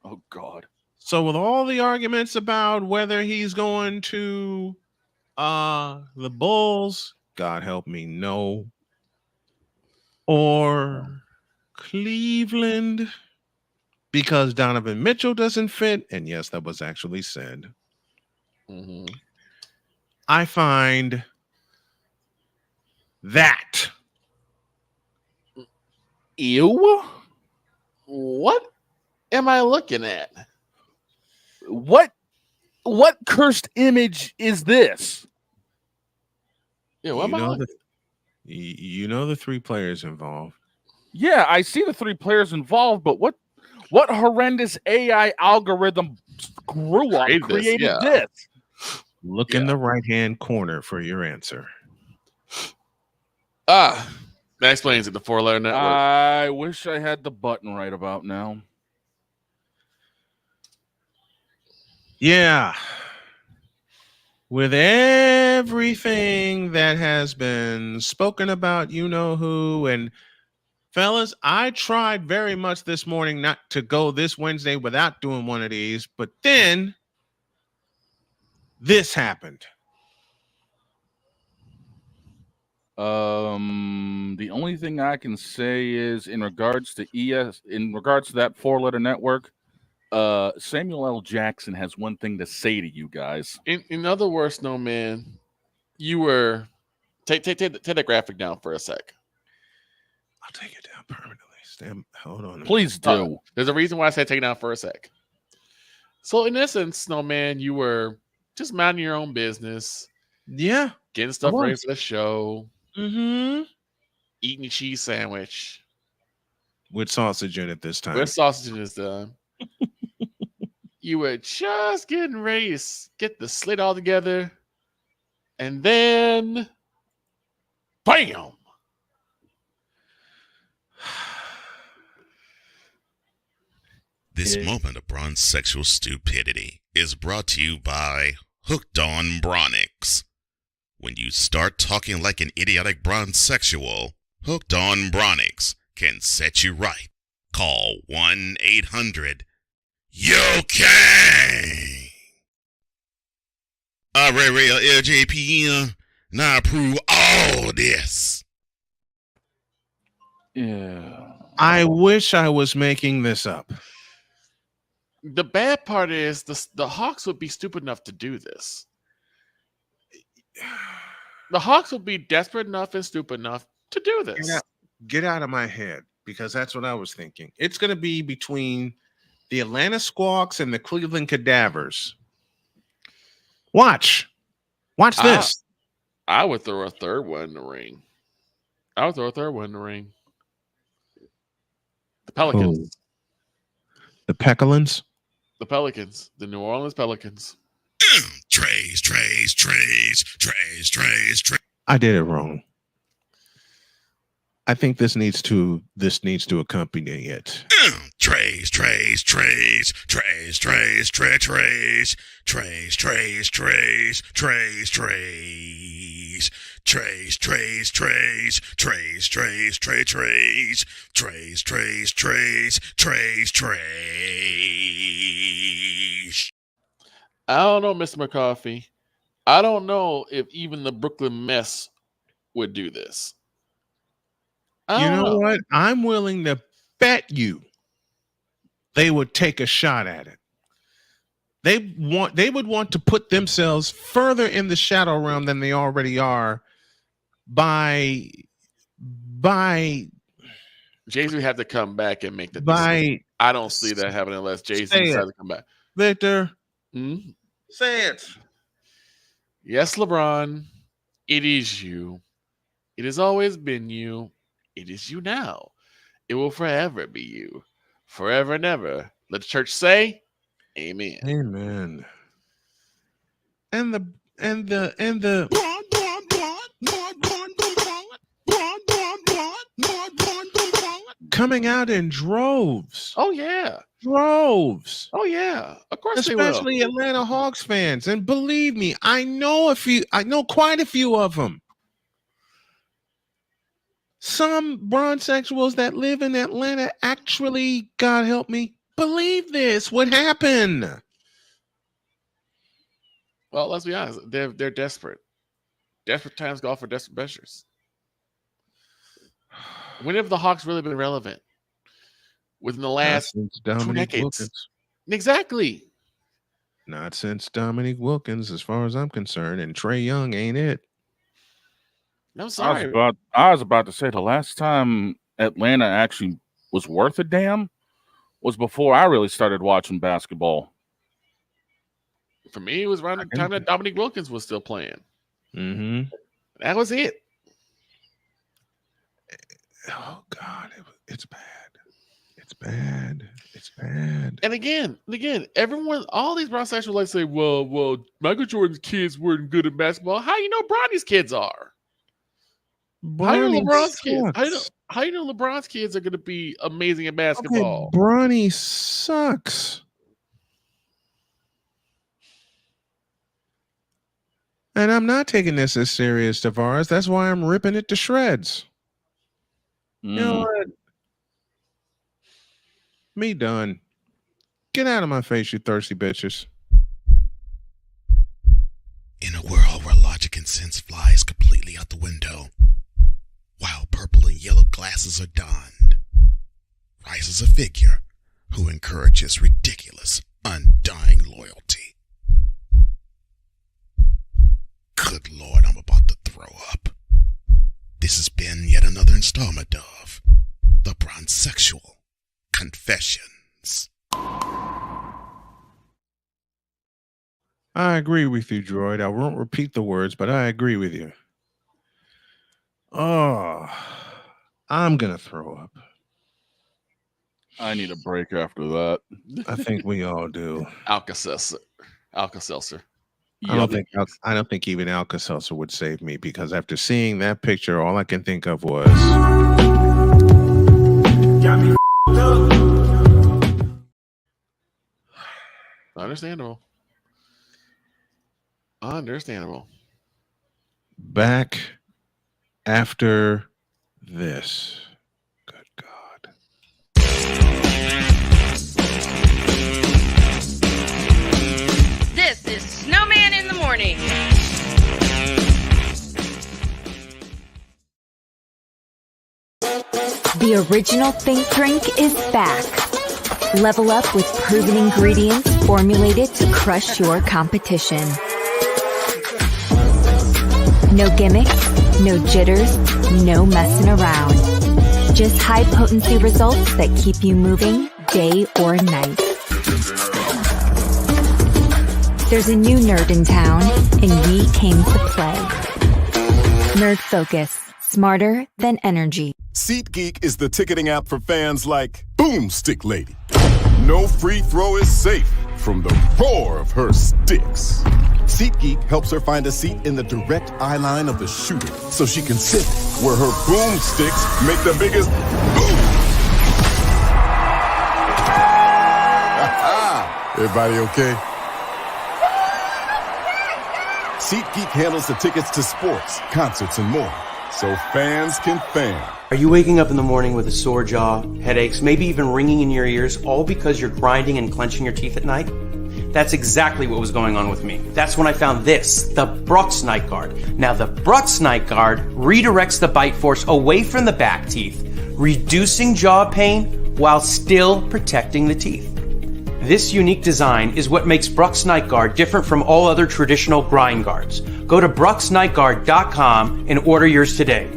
Oh, God. So with all the arguments about whether he's going to the Bulls, God help me, no, or Cleveland, because Donovan Mitchell doesn't fit, and yes, that was actually said, I find that. Ew? What am I looking at? What cursed image is this? Yeah, what you know the three players involved. Yeah, I see the three players involved, but what horrendous AI algorithm created this? Look in the right-hand corner for your answer. That explains it, the 4-letter network. I wish I had the button right about now. Yeah. With everything that has been spoken about, you know who, and fellas, I tried very much this morning not to go this Wednesday without doing one of these, but then this happened. The only thing I can say is in regards to that 4-letter network, Samuel L. Jackson has one thing to say to you guys. In other words, Snowman, you were take that graphic down for a sec. I'll take it down permanently. Hold on. Please do. There's a reason why I said take it down for a sec. So in essence, Snowman, you were just minding your own business. Yeah. Getting stuff ready for the show. Eating a cheese sandwich. With sausage in it this time. With sausage in this time. You were just getting ready to get the slit all together. And then, bam! This moment of bronzexual stupidity is brought to you by Hooked on Bronix. When you start talking like an idiotic bronzexual, Hooked on Bronix can set you right. Call 1-800-YO-KANG. Real LJPM, now approve all this. Yeah. I wish I was making this up. The bad part is the Hawks would be stupid enough to do this. The Hawks would be desperate enough and stupid enough to do this. Get out of my head, because that's what I was thinking. It's going to be between the Atlanta Squawks and the Cleveland Cadavers. Watch this. I would throw a third one in the ring. The Pelicans. Oh. The Pelicans? The Pelicans. The New Orleans Pelicans. Trays. I did it wrong. I think this needs to accompany it. Trays. I don't know, Mr. McCarthy. I don't know if even the Brooklyn Mess would do this. You know what? I'm willing to bet you they would take a shot at it. They would want to put themselves further in the shadow realm than they already are by Jay-Z would have to come back and make the decision. I don't see that happening unless Jay-Z decides to come back. Victor, say it. Yes, LeBron, it is you. It has always been you. It is you now. It will forever be you. Forever and ever. Let the church say, amen. Amen. And the coming out in droves. Oh yeah. Droves. Oh yeah. Of course especially they will. Atlanta Hawks fans. And believe me, I know quite a few of them. Some bronsexuals that live in Atlanta actually, God help me, believe this would happen. Well, let's be honest. They're desperate. Desperate times call for desperate measures. When have the Hawks really been relevant? Within the last 2 decades. Wilkins. Exactly. Not since Dominique Wilkins, as far as I'm concerned, and Trae Young ain't it. I'm sorry. I was about to say the last time Atlanta actually was worth a damn was before I really started watching basketball. For me, it was around the time that Dominique Wilkins was still playing. Mm-hmm. That was it. Oh God, it's bad. It's bad. It's bad. And again, everyone, all these bronsexuals like say, well, Michael Jordan's kids weren't good at basketball. How you know Bronny's kids are? How you know LeBron's kids? How you know LeBron's kids are going to be amazing at basketball? Okay, Bronny sucks. And I'm not taking this as serious, Tavares. That's why I'm ripping it to shreds. You know what? Me done. Get out of my face, you thirsty bitches. In a world where logic and sense flies completely out the window, while purple and yellow glasses are donned, rises a figure who encourages ridiculous, undying loyalty. Good Lord, I'm about to throw up. This has been yet another installment of The Bronsexual Confessions. I agree with you, Droid. I won't repeat the words, but I agree with you. Oh, I'm going to throw up. I need a break after that. I think we all do. Alka-Seltzer. I don't think even Alka-Seltzer would save me, because after seeing that picture, all I can think of was got me Understandable. back after this. Good God. This is Snowman in the Morning. The original Think Drink is back. Level up with proven ingredients formulated to crush your competition. No gimmicks, no jitters, no messing around. Just high potency results that keep you moving day or night. There's a new nerd in town, and we came to play. Nerd Focus, smarter than energy. SeatGeek is the ticketing app for fans like Boomstick Lady. No free throw is safe from the roar of her sticks. SeatGeek helps her find a seat in the direct eye line of the shooter so she can sit where her boomsticks make the biggest boom. Everybody okay? SeatGeek handles the tickets to sports, concerts, and more, so fans can fan. Are you waking up in the morning with a sore jaw, headaches, maybe even ringing in your ears, all because you're grinding and clenching your teeth at night? That's exactly what was going on with me. That's when I found this, the Brooks Night Guard. Now, the Brooks Night Guard redirects the bite force away from the back teeth, reducing jaw pain while still protecting the teeth. This unique design is what makes Brooks Night Guard different from all other traditional grind guards. Go to brooksnightguard.com and order yours today.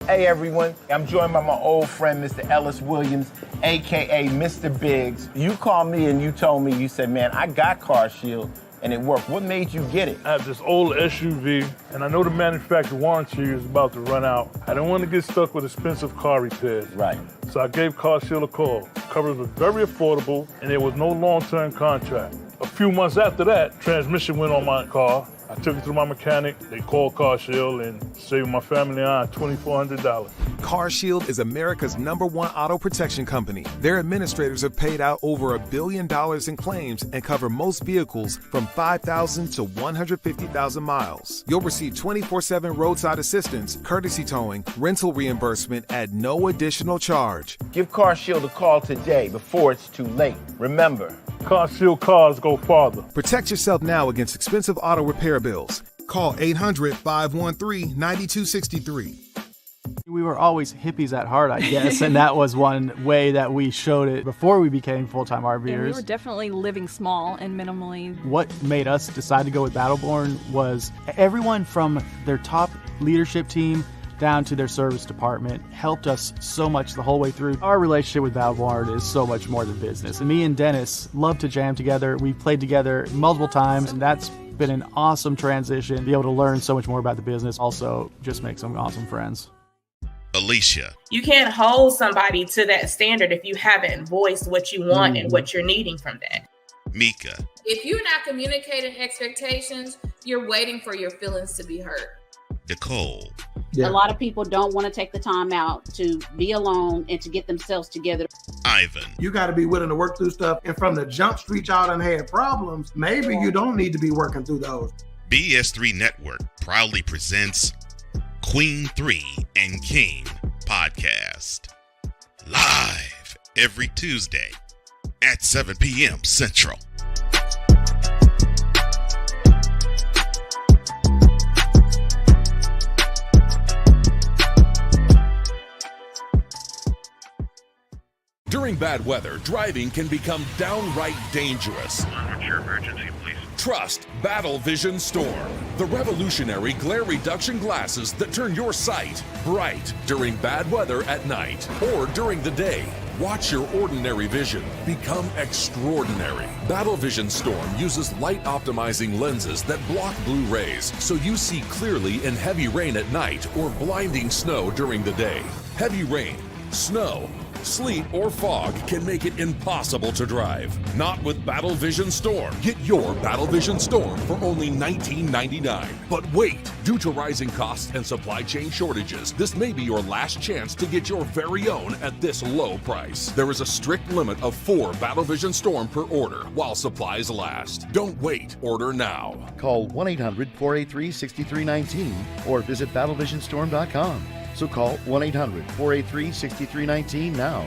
Hey everyone, I'm joined by my old friend, Mr. Ellis Williams, AKA Mr. Biggs. You called me and you told me, you said, man, I got CarShield and it worked. What made you get it? I have this old SUV, and I know the manufacturer warranty is about to run out. I don't want to get stuck with expensive car repairs. Right. So I gave CarShield a call. Coverage was very affordable, and there was no long-term contract. A few months after that, transmission went on my car. I took it to my mechanic. They called CarShield and saved my family and I $2,400. CarShield is America's #1 auto protection company. Their administrators have paid out over $1 billion in claims and cover most vehicles from 5,000 to 150,000 miles. You'll receive 24/7 roadside assistance, courtesy towing, rental reimbursement at no additional charge. Give CarShield a call today before it's too late. Remember, CarShield cars go farther. Protect yourself now against expensive auto repair bills. Call 800-513-9263. We were always hippies at heart, I guess, and that was one way that we showed it before we became full-time RVers. And we were definitely living small and minimally. What made us decide to go with Battleborn was everyone from their top leadership team down to their service department helped us so much the whole way through. Our relationship with Battleborn is so much more than business. And me and Dennis love to jam together. We've played together multiple times, and that's been an awesome transition. Be able to learn so much more about the business, also just make some awesome friends. Alicia. You can't hold somebody to that standard if you haven't voiced what you want and what you're needing from that. Mika. If you're not communicating expectations, you're waiting for your feelings to be hurt. Nicole. A lot of people don't want to take the time out to be alone and to get themselves together. Ivan. You got to be willing to work through stuff. And from the jump street, y'all done had problems. Maybe you don't need to be working through those. BS3 Network proudly presents Queen 3 and King podcast. Live every Tuesday at 7 p.m. Central. During bad weather, driving can become downright dangerous. What's your emergency, please? Trust Battle Vision Storm, the revolutionary glare reduction glasses that turn your sight bright during bad weather at night or during the day. Watch your ordinary vision become extraordinary. Battle Vision Storm uses light optimizing lenses that block blue rays so you see clearly in heavy rain at night or blinding snow during the day. Heavy rain, snow, sleet, or fog can make it impossible to drive. Not with Battle Vision Storm. Get your Battle Vision Storm for only $19.99. But wait, due to rising costs and supply chain shortages, this may be your last chance to get your very own at this low price. There is a strict limit of 4 Battle Vision Storm per order while supplies last. Don't wait, order now. Call 1-800-483-6319 or visit battlevisionstorm.com. So call 1-800-483-6319 now.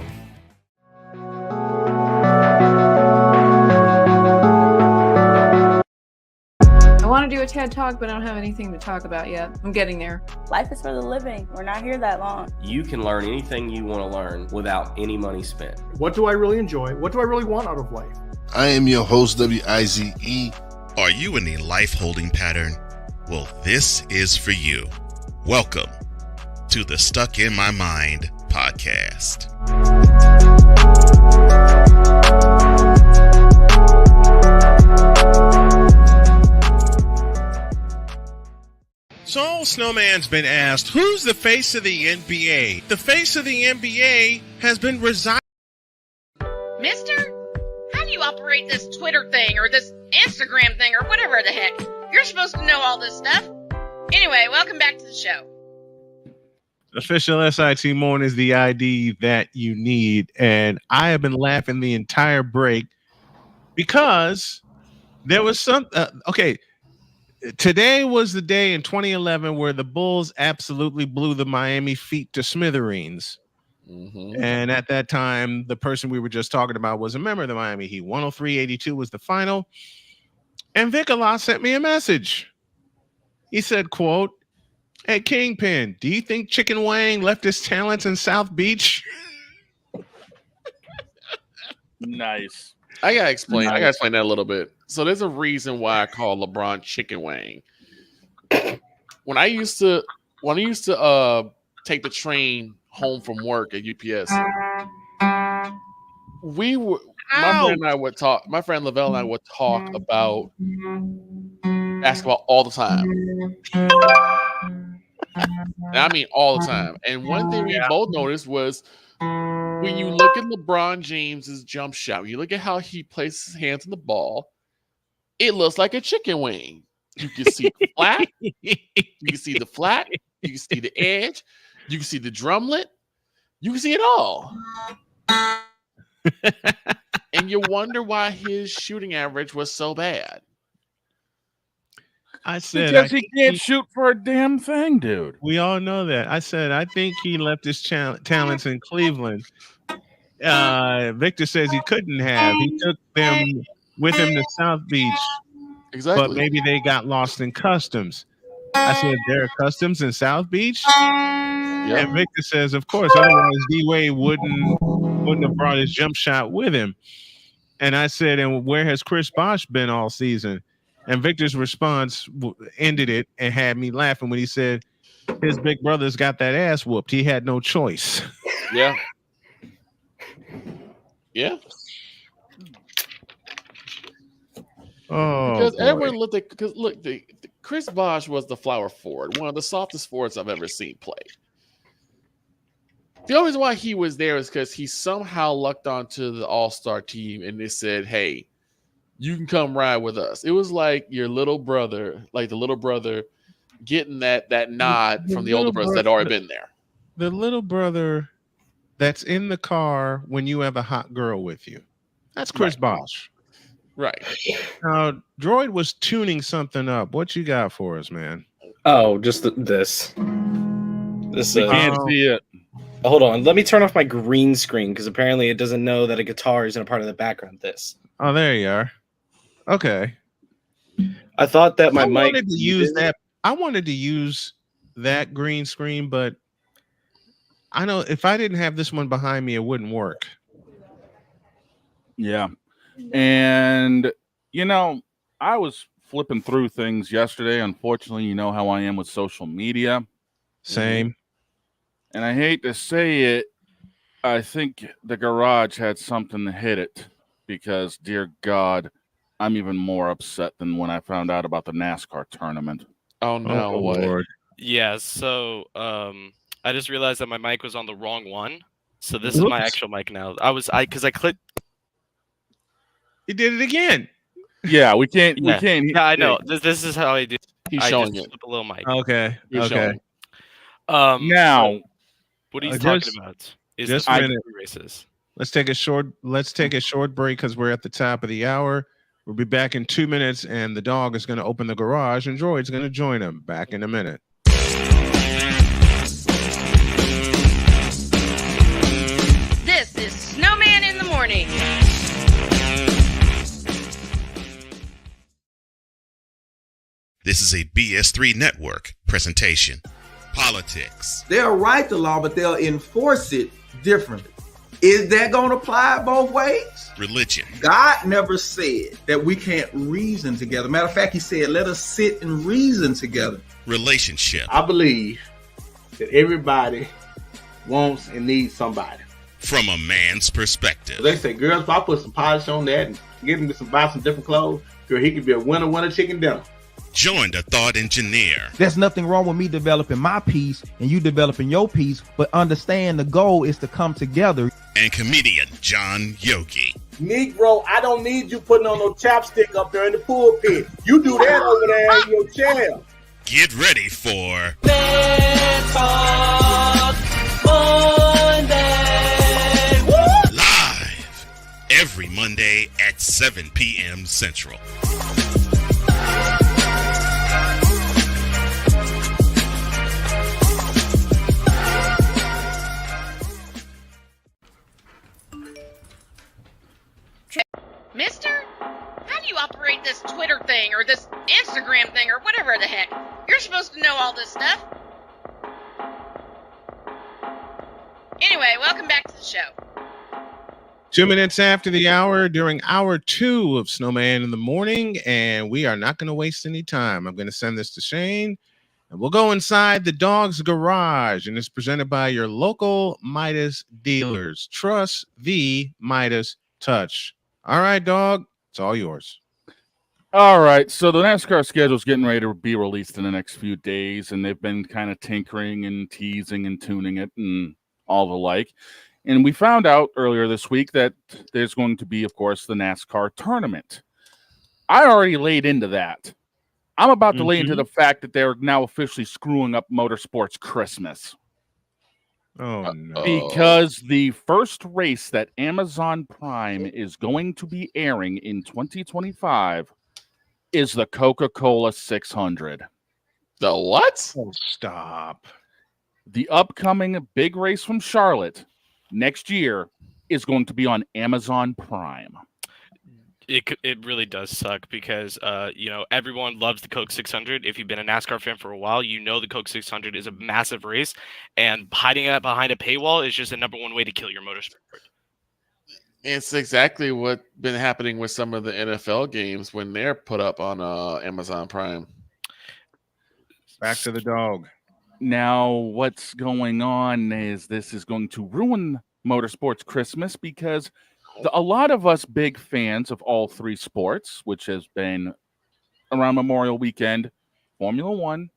I want to do a TED Talk, but I don't have anything to talk about yet. I'm getting there. Life is for the living. We're not here that long. You can learn anything you want to learn without any money spent. What do I really enjoy? What do I really want out of life? I am your host, WIZE. Are you in a life holding pattern? Well, this is for you. Welcome to the Stuck in My Mind podcast. So Snowman's been asked, who's the face of the NBA? The face of the NBA has been resigning. Mister, how do you operate this Twitter thing or this Instagram thing or whatever the heck. You're supposed to know all this stuff. Anyway, welcome back to the show. Official SITM is the ID that you need. And I have been laughing the entire break because there was some... okay, today was the day in 2011 where the Bulls absolutely blew the Miami Heat to smithereens. Mm-hmm. And at that time, the person we were just talking about was a member of the Miami Heat. 103-82 was the final. And Vic Allah sent me a message. He said, quote, "Hey, Kingpin, do you think Chicken Wang left his talents in South Beach?" Nice. I gotta explain that a little bit. So there's a reason why I call LeBron Chicken Wang. When I used to take the train home from work at UPS, my friend Lavelle and I would talk about basketball all the time. And I mean all the time. And one thing we both noticed was when you look at LeBron James's jump shot, when you look at how he places his hands on the ball, it looks like a chicken wing. You can see the flat, you can see the edge, you can see the drumlet, you can see it all. And you wonder why his shooting average was so bad. I said because he can't shoot for a damn thing, dude. We all know that. I said I think he left his talents in Cleveland. Victor says he couldn't have. He took them with him to South Beach. Exactly. But maybe they got lost in customs. I said there are customs in South Beach. Yep. And Victor says, of course, otherwise D-Wade wouldn't have brought his jump shot with him. And I said, and where has Chris Bosh been all season? And Victor's response ended it and had me laughing when he said his big brother's got that ass whooped. He had no choice. Yeah. Yeah. Oh, because everyone looked at the Chris Bosh was the flower forward, one of the softest forwards I've ever seen play. The only reason why he was there is because he somehow lucked onto the All-Star team and they said, "Hey, you can come ride with us." It was like your little brother, like the little brother getting that nod from the older brothers that had already been there. The little brother that's in the car when you have a hot girl with you. That's Chris Bosh. Right. Now, Droid was tuning something up. What you got for us, man? Oh, just this. This we can't see it. Hold on. Let me turn off my green screen because apparently it doesn't know that a guitar isn't a part of the background. This. Oh, there you are. Okay. I thought that my I mic wanted to use that. I wanted to use that green screen, but I know if I didn't have this one behind me, it wouldn't work. Yeah. And, you know, I was flipping through things yesterday. Unfortunately, you know how I am with social media. Same. And I hate to say it, I think the garage had something to hit it because, dear God, I'm even more upset than when I found out about the NASCAR tournament. Oh, no. Oh, what? Lord. Yeah, so I just realized that my mic was on the wrong one. So this is my actual mic now. Because I clicked. You did it again. Yeah, we can't. Yeah. We can't. Yeah, I know. This is how I do. He's I showing just it. flip a little mic. Okay. He's Okay. showing. Now, so what he's just- talking about is just the a minute. races. Let's take a short break because we're at the top of the hour. We'll be back in 2 minutes, and the dog is going to open the garage, and Droid's going to join him. Back in a minute. This is Snowman in the Morning. This is a BS3 Network presentation. Politics. They'll write the law, but they'll enforce it differently. Is that going to apply both ways? Religion. God never said that we can't reason together. Matter of fact, he said, let us sit and reason together. Relationship. I believe that everybody wants and needs somebody. From a man's perspective. They say, girls, if I put some polish on that and get him to buy some different clothes, girl, he could be a winner chicken dinner. Join the thought engineer. There's nothing wrong with me developing my piece and you developing your piece, but understand the goal is to come together. And comedian John Yoki. Negro, I don't need you putting on no chapstick up there in the pulpit. You do that over there in your chair. Get ready for Let's Talk Monday. Live every Monday at 7 p.m. Central. Mister, how do you operate this Twitter thing or this Instagram thing or whatever the heck? You're supposed to know all this stuff. Anyway, welcome back to the show. 2 minutes after the hour, during hour 2 of Snowman in the Morning, and we are not going to waste any time. I'm going to send this to Shane, and we'll go inside the Dawg's garage, and it's presented by your local Midas dealers. Trust the Midas touch. All right, Dawg, it's all yours. All right, so the NASCAR schedule is getting ready to be released in the next few days, and they've been kind of tinkering and teasing and tuning it and all the like. And we found out earlier this week that there's going to be, of course, the NASCAR tournament. I already laid into that. I'm about to lay into the fact that they're now officially screwing up motorsports Christmas. Oh, no. Because the first race that Amazon Prime is going to be airing in 2025 is the Coca-Cola 600. The what? Oh, stop. The upcoming big race from Charlotte next year is going to be on Amazon Prime. It really does suck because everyone loves the Coke 600. If you've been a NASCAR fan for a while, you know the Coke 600 is a massive race, and hiding it behind a paywall is just the number one way to kill your motorsport. It's exactly what's been happening with some of the NFL games when they're put up on Amazon Prime. Back to the Dawg. Now, what's going on is this is going to ruin motorsports Christmas because a lot of us big fans of all three sports, which has been around Memorial Weekend, Formula One,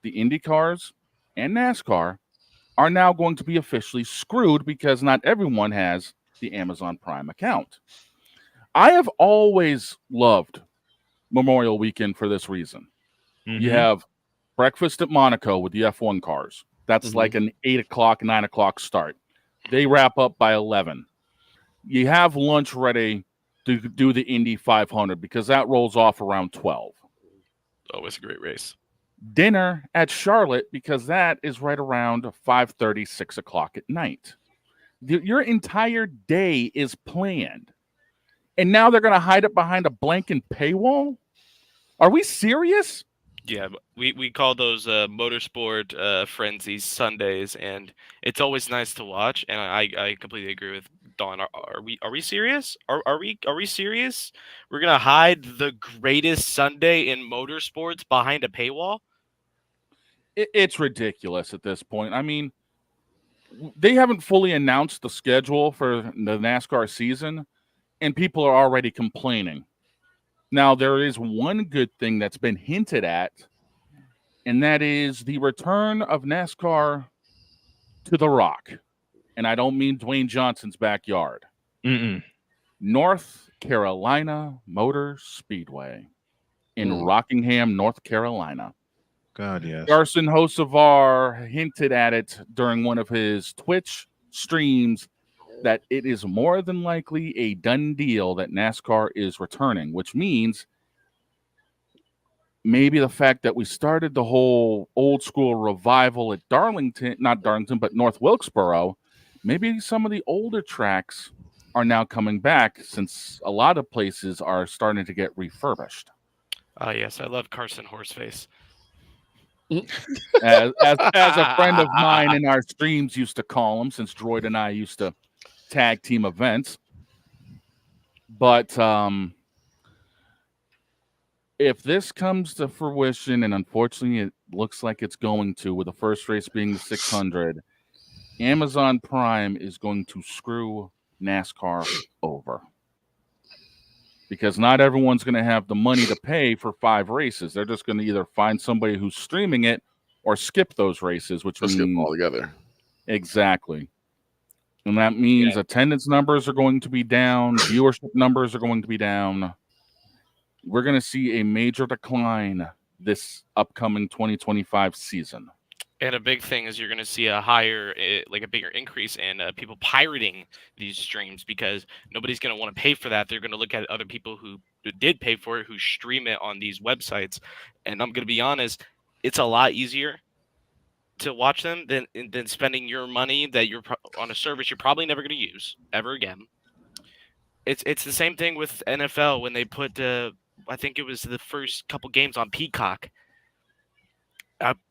the Indy cars, and NASCAR, are now going to be officially screwed because not everyone has the Amazon Prime account. I have always loved Memorial Weekend for this reason. Mm-hmm. You have breakfast at Monaco with the F1 cars. That's like an 8 o'clock, 9 o'clock start. They wrap up by 11. You have lunch ready to do the Indy 500 because that rolls off around 12. Oh, it's a great race. Dinner at Charlotte because that is right around 5:30, 6 o'clock at night. Your entire day is planned. And now they're going to hide it behind a blanket paywall? Are we serious? Yeah, we call those motorsport frenzies Sundays, and it's always nice to watch. And I completely agree with Dawn. Are we serious? Are we serious? We're gonna hide the greatest Sunday in motorsports behind a paywall? It's ridiculous at this point. I mean, they haven't fully announced the schedule for the NASCAR season, and people are already complaining. Now, there is one good thing that's been hinted at, and that is the return of NASCAR to the Rock. And I don't mean Dwayne Johnson's backyard. North Carolina Motor Speedway in Rockingham, North Carolina. God, yes. Garson Hocevar hinted at it during one of his Twitch streams that it is more than likely a done deal that NASCAR is returning, which means maybe the fact that we started the whole old school revival at not Darlington, but North Wilkesboro, maybe some of the older tracks are now coming back since a lot of places are starting to get refurbished. Yes, I love Carson Horseface. As a friend of mine in our streams used to call him, since Droid and I used to tag team events. But if this comes to fruition, and unfortunately it looks like it's going to, with the first race being the 600, Amazon Prime is going to screw NASCAR over. Because not everyone's going to have the money to pay for 5 races. They're just going to either find somebody who's streaming it or skip those races, which means skip them all together. Exactly. And that means attendance numbers are going to be down, viewership numbers are going to be down. We're going to see a major decline this upcoming 2025 season. And a big thing is you're going to see a higher, like a bigger increase in people pirating these streams because nobody's going to want to pay for that. They're going to look at other people who did pay for it, who stream it on these websites. And I'm going to be honest, it's a lot easier to watch them than spending your money that you're on a service you're probably never going to use ever again. It's the same thing with NFL when they put, I think it was the first couple games on Peacock.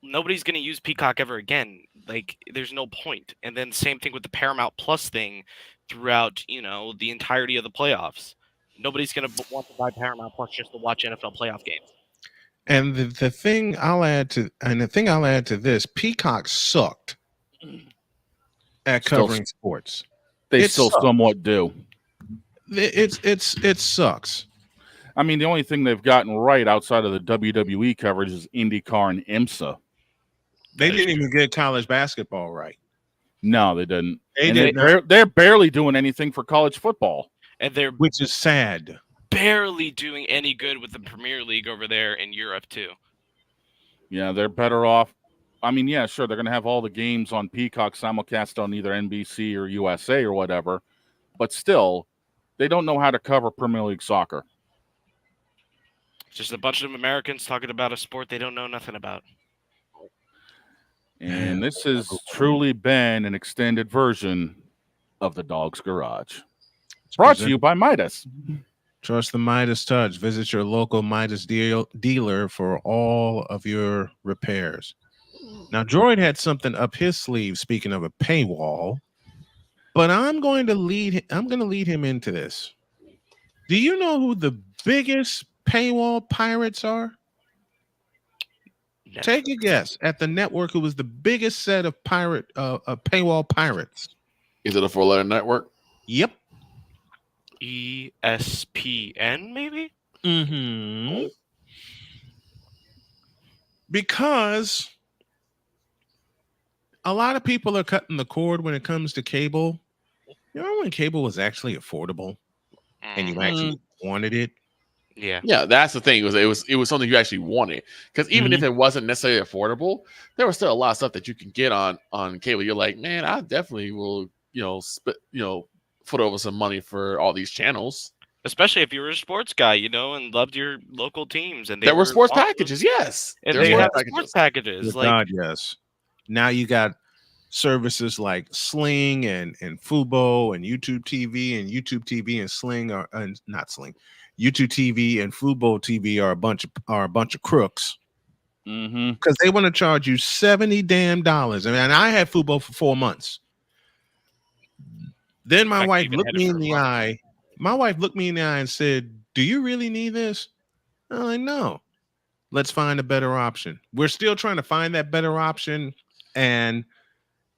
Nobody's going to use Peacock ever again. Like, there's no point. And then same thing with the Paramount Plus thing throughout, the entirety of the playoffs. Nobody's going to want to buy Paramount Plus just to watch NFL playoff games. And the thing I'll add to this, Peacock sucked at covering sports. They still somewhat do. It sucks. I mean, the only thing they've gotten right outside of the WWE coverage is IndyCar and IMSA. They didn't even get college basketball right. No, they didn't. They're barely doing anything for college football. And they're which is sad. Barely doing any good with the Premier League over there in Europe too. Yeah, they're better off. I mean, yeah, sure, they're going to have all the games on Peacock simulcast on either NBC or USA or whatever, but still, they don't know how to cover Premier League soccer. It's just a bunch of Americans talking about a sport they don't know nothing about. And this has truly been an extended version of the Dog's Garage. Brought to you by Midas. Trust the Midas touch. Visit your local Midas dealer for all of your repairs. Now, Droid had something up his sleeve, speaking of a paywall, but I'm going to lead him into this. Do you know who the biggest paywall pirates are? Network. Take a guess at the network who was the biggest set of paywall pirates. Is it a 4-letter network? Yep. ESPN, maybe? Mm-hmm. Because a lot of people are cutting the cord when it comes to cable. You know when cable was actually affordable and you actually wanted it? Yeah, that's the thing. It was something you actually wanted. Because even if it wasn't necessarily affordable, there was still a lot of stuff that you can get on cable. You're like, man, I definitely will, foot over some money for all these channels. Especially if you were a sports guy, and loved your local teams, and there were sports packages. Yes, and they have sports packages. God, yes. Now you got services like Sling and Fubo and YouTube TV and Sling are not Sling. YouTube TV and Fubo TV are a bunch of crooks because they want to charge you $70 damn. I had Fubo for 4 months. Then my wife looked me in the eye. My wife looked me in the eye and said, "Do you really need this?" I'm like, "No. Let's find a better option." We're still trying to find that better option, and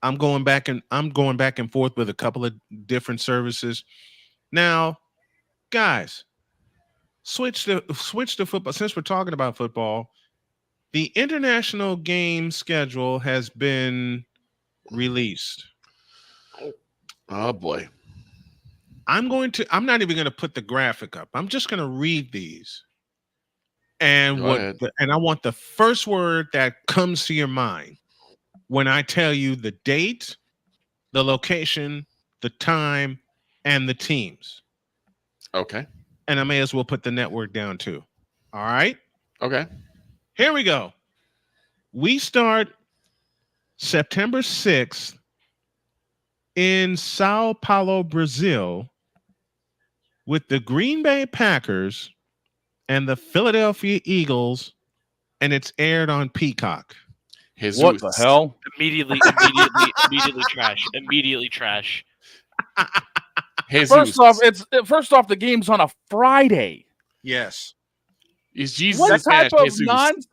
I'm going back and forth with a couple of different services. Now, guys, switch to football. Since we're talking about football, the international game schedule has been released. Oh boy. I'm not even going to put the graphic up. I'm just going to read these. And I want the first word that comes to your mind when I tell you the date, the location, the time, and the teams. Okay. And I may as well put the network down too. All right? Okay. Here we go. We start September 6th in Sao Paulo, Brazil, with the Green Bay Packers and the Philadelphia Eagles, and it's aired on Peacock. Jesus. What the hell? Immediately trash. Immediately trash. First off, the game's on a Friday. Yes. Is Jesus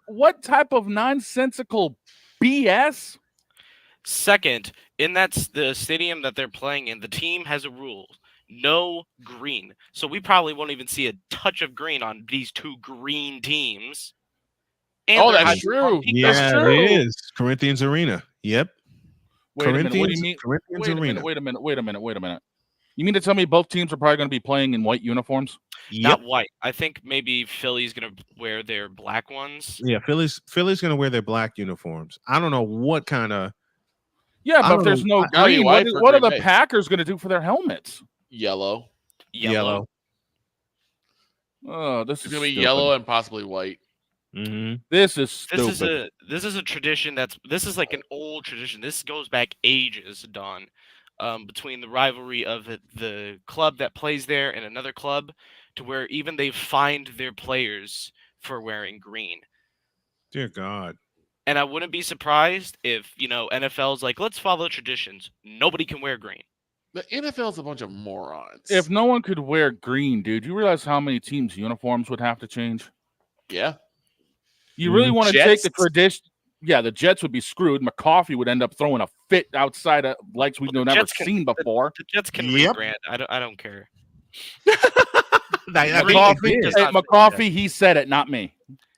what type of nonsensical BS? Second, that's the stadium that they're playing in, the team has a rule. No green. So we probably won't even see a touch of green on these two green teams. And that's true. Yeah, it is. Corinthians Arena. Yep. Wait a minute. What do you mean? Corinthians Arena. Wait a minute. You mean to tell me both teams are probably going to be playing in white uniforms? Not white. I think maybe Philly's gonna wear their black ones. Yeah, Philly's gonna wear their black uniforms. I don't know what kind of. Yeah, but if there's no green, what are the Packers going to do for their helmets? Yellow. Oh, this is going to be yellow and possibly white. Mm-hmm. This is stupid. This is a tradition this is like an old tradition. This goes back ages, Don, between the rivalry of the club that plays there and another club, to where even they've fined their players for wearing green. Dear God. And I wouldn't be surprised if, NFL's like, let's follow traditions. Nobody can wear green. The NFL's a bunch of morons. If no one could wear green, dude, you realize how many teams' uniforms would have to change? Yeah. You really want to take the tradition? Yeah, the Jets would be screwed. McCoffey would end up throwing a fit outside of likes we've never seen before. The Jets can rebrand. I don't care. McCoffey, he said it, not me.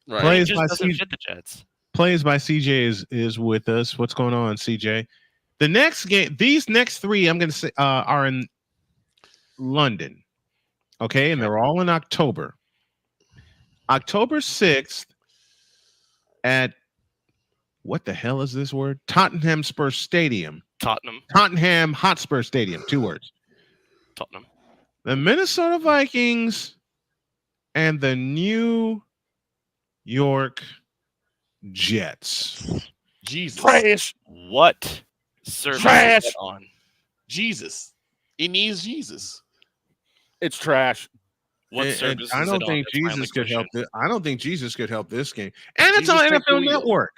Right. Plays He by just doesn't CJ fit the Jets. Plays by CJ is with us. What's going on, CJ? The next game, these next three, I'm going to say, are in London. Okay, and they're all in October. October 6th at what the hell is this word? Tottenham Hotspur Stadium. 2 words. Tottenham. The Minnesota Vikings and the New York Jets. Jesus. Trash. What service Trash. is that on? Jesus. It needs Jesus. It's trash. What And service I is don't it think on? Jesus could help this. I don't think Jesus could help this game. And it's Jesus on took the NFL wheel. Network.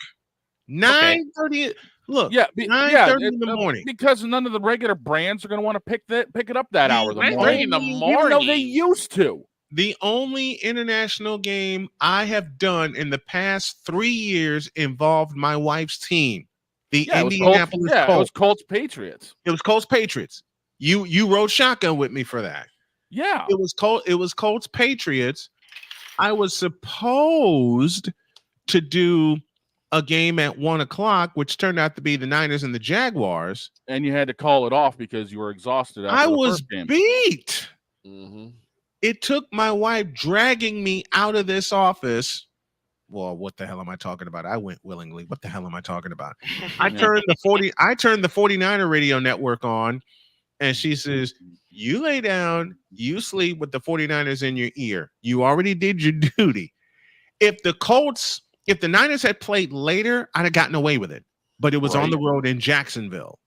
9:30. Look, Yeah, 9:30 in the morning. Because none of the regular brands are going to want to pick it up that hour. In the Even though they used to. The only international game I have done in the past 3 years involved my wife's team, the Indianapolis Colts. It was Colts Patriots. It was Colts Patriots. You rode shotgun with me for that. Yeah, it was Colts Patriots. I was supposed to do a game at 1:00, which turned out to be the Niners and the Jaguars. And you had to call it off because you were exhausted after I the was first game. beat. Mm-hmm. It took my wife dragging me out of this office. Well, what the hell am I talking about? I went willingly. What the hell am I talking about? I turned the 49er radio network on, and she says, "You lay down, you sleep with the 49ers in your ear. You already did your duty." If the Niners had played later, I'd have gotten away with it. But it was on the road in Jacksonville.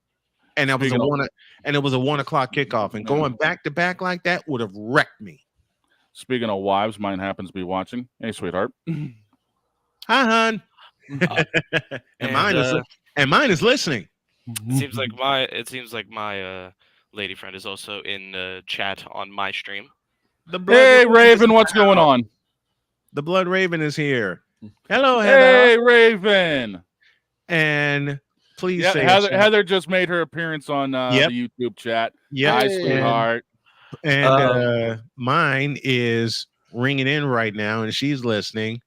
And it was a 1:00 kickoff. And going back to back like that would have wrecked me. Speaking of wives, mine happens to be watching. Hey, sweetheart. Hi, hon. And mine is listening. It seems like my lady friend is also in chat on my stream. Hey, Raven, what's going on? The Blood Raven is here. Hello, Heather. Hey, Raven. And please say Heather just made her appearance on the YouTube chat. Hi, sweetheart. And mine is ringing in right now, and she's listening.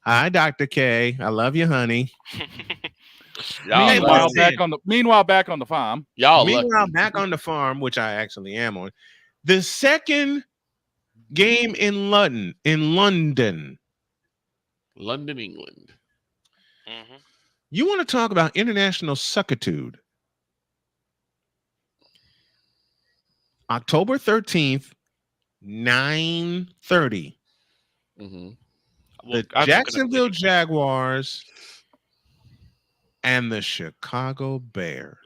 Hi, Dr. K. I love you, honey. Meanwhile, back on the farm. Back on the farm, which I actually am on. The second game in London, England. Mm-hmm. You want to talk about international suckitude? October 13th, 9:30. Mm-hmm. The Jacksonville Jaguars and the Chicago Bears.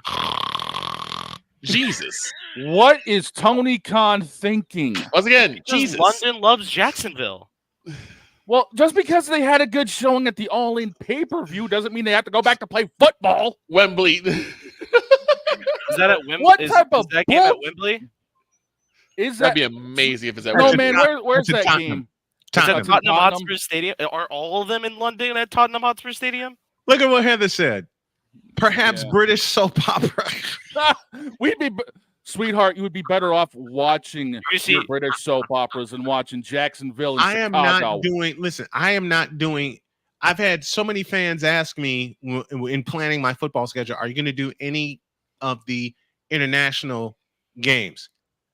Jesus. What is Tony Khan thinking? Once again, Jesus. London loves Jacksonville. Well, just because they had a good showing at the All-In pay-per-view doesn't mean they have to go back to play football. Wembley. Is that at Wembley? What type of that game at Wembley? That'd be amazing if it's at Wembley. Wembley. No, man, where's that game? Tottenham Hotspur Stadium. Are all of them in London at Tottenham Hotspur Stadium? Look at what Heather said. Perhaps British soap opera. Sweetheart, you would be better off watching your British soap operas than watching Jacksonville and Chicago. I am not doing. I've had so many fans ask me in planning my football schedule, are you going to do any of the international games?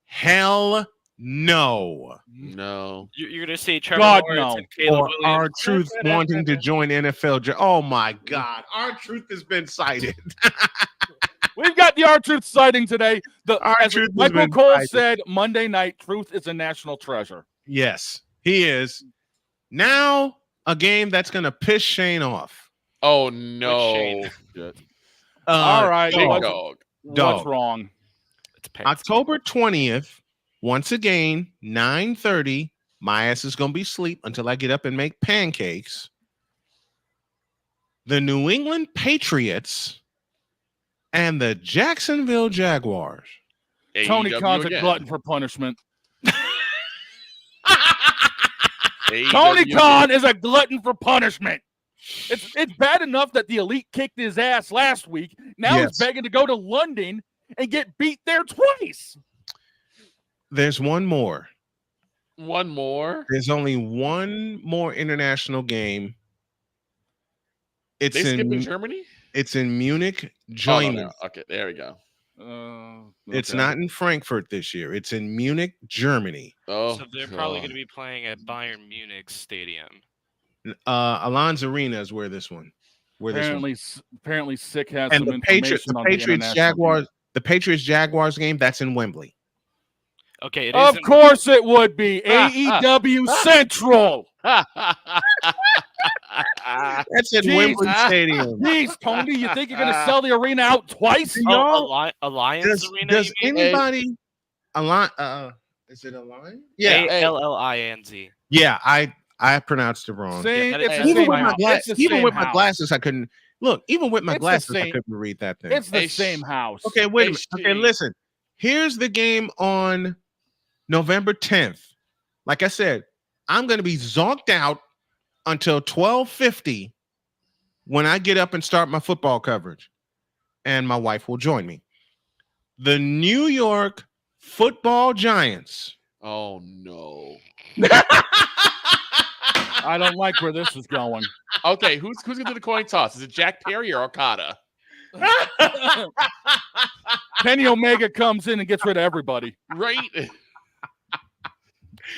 Hell no. No. You're gonna see Trevor God, Lawrence no. and Caleb Or Williams. our truth wanting to join NFL. Oh my God. Our truth has been cited. We've got the R-Truth sighting today. As R-Truth has Michael been Cole cited. said Monday night, truth is a national treasure. Yes, he is. Now, a game that's going to piss Shane off. Oh, no. Shane? All right. Dawg. What's wrong? October 20th, once again, 9:30. My ass is going to be asleep until I get up and make pancakes. The New England Patriots and the Jacksonville Jaguars. Tony Khan's a glutton for punishment. Tony Khan is a glutton for punishment. It's bad enough that the elite kicked his ass last week. Now he's begging to go to London and get beat there twice. There's one more. One more? There's only one more international game. It's They skipping Germany? It's in Munich, Oh, Germany. no. Okay, there we go. It's not in Frankfurt this year. It's in Munich, Germany. Oh, So they're probably going to be playing at Bayern Munich Stadium. Allianz Arena is where this one. Apparently, Sick has And some the Patriots, information on the international Jaguars, the Patriots Jaguars game. That's in Wembley. Okay, Of course it would be AEW Central. That's in Wembley Stadium. Jeez, Tony, you think you're going to sell the arena out twice? Alliance Arena? Does anybody is it Alliance? Yeah, ALLINZ. Yeah, I pronounced it wrong. See, Even with my glasses, I couldn't look. Even with my glasses, I couldn't read that thing. It's the same house. Okay, wait a minute. Okay, listen. Here's the game on November 10th. Like I said, I'm going to be zonked out until 12:50 when I get up and start my football coverage, and my wife will join me. The New York Football Giants. Oh no! I don't like where this is going. Okay, who's gonna do the coin toss? Is it Jack Perry or Okada? Kenny Omega comes in and gets rid of everybody. Right.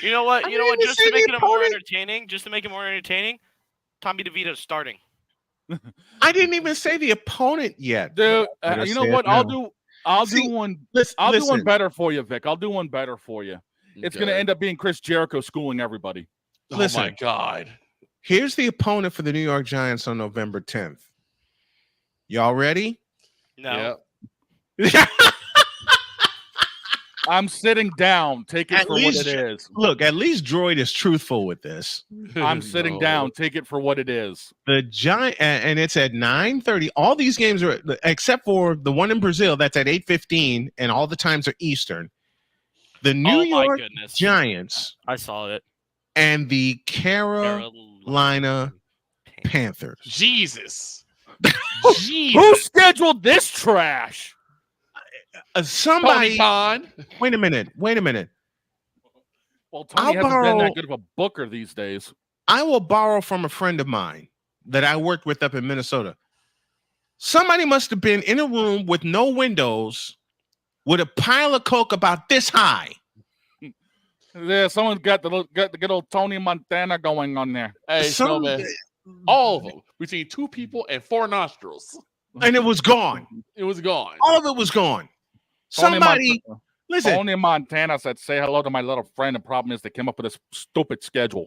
You know what? Just to make it more entertaining, Tommy DeVito's starting. I didn't even say the opponent yet, dude. You know what? I'll do one better for you, Vic. I'll do one better for you. It's going to end up being Chris Jericho schooling everybody. Listen, oh my God. Here's the opponent for the New York Giants on November 10th. Y'all ready? No. Yep. I'm sitting down. Take it for what it is. Look, at least Droid is truthful with this. I'm sitting down. Take it for what it is. The Giant, and it's at 9:30. All these games are, except for the one in Brazil, that's at 8:15, and all the times are Eastern. The New York Giants. I saw it. And the Carolina Panthers. Jesus. Who scheduled this trash? Somebody. Tony Khan. Wait a minute. Well, Tony hasn't been that good of a booker these days. I will borrow from a friend of mine that I worked with up in Minnesota. Somebody must have been in a room with no windows with a pile of coke about this high. Yeah, someone's got the good old Tony Montana going on there. Hey, Snowman. All of them. Between 2 people and 4 nostrils. And it was gone. It was gone. All of it was gone. Somebody, listen. Tony Montana said, say hello to my little friend. The problem is they came up with this stupid schedule.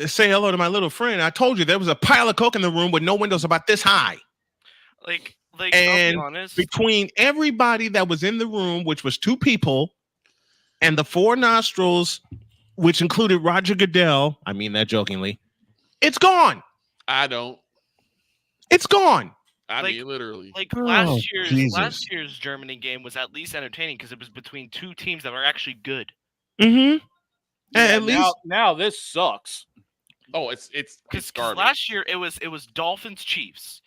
Say hello to my little friend. I told you there was a pile of coke in the room with no windows about this high. Like, and I'll be honest. Between everybody that was in the room, which was 2 people, and the 4 nostrils, which included Roger Goodell, I mean that jokingly, it's gone. I don't. It's gone. I mean, literally. Like last year's Germany game was at least entertaining because it was between 2 teams that were actually good. Mm-hmm. Yeah, at least now this sucks. Oh, it's garbage. Last year it was Dolphins Chiefs.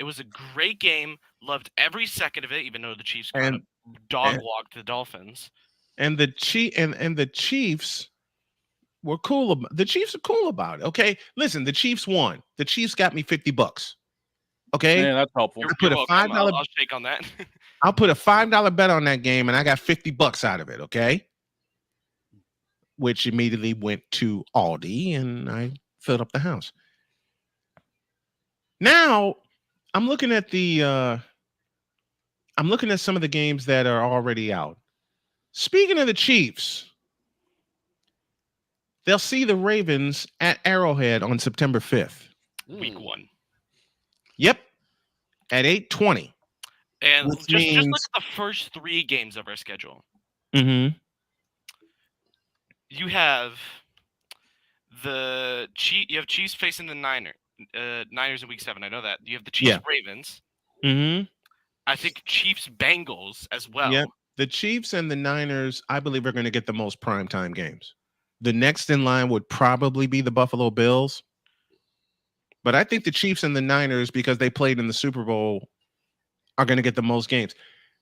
It was a great game. Loved every second of it, even though the Chiefs kind of dog walked the Dolphins. And the Chiefs were cool. The Chiefs are cool about it. Okay, listen, the Chiefs won. The Chiefs got me $50. Okay, yeah, that's helpful. I put a $5. I'll shake on that. I'll put a $5 bet on that game, and I got $50 out of it. Okay, which immediately went to Aldi, and I filled up the house. Now I'm looking at some of the games that are already out. Speaking of the Chiefs, they'll see the Ravens at Arrowhead on September 5th. Week 1. Yep, at 8:20. And Which just look means- at the first 3 games of our schedule. Mm-hmm. You have you have Chiefs facing the Niners in week 7. I know that. You have the Chiefs Ravens. Mm-hmm. I think Chiefs Bengals as well. Yep. The Chiefs and the Niners, I believe, are going to get the most primetime games. The next in line would probably be the Buffalo Bills. But I think the Chiefs and the Niners, because they played in the Super Bowl, are going to get the most games.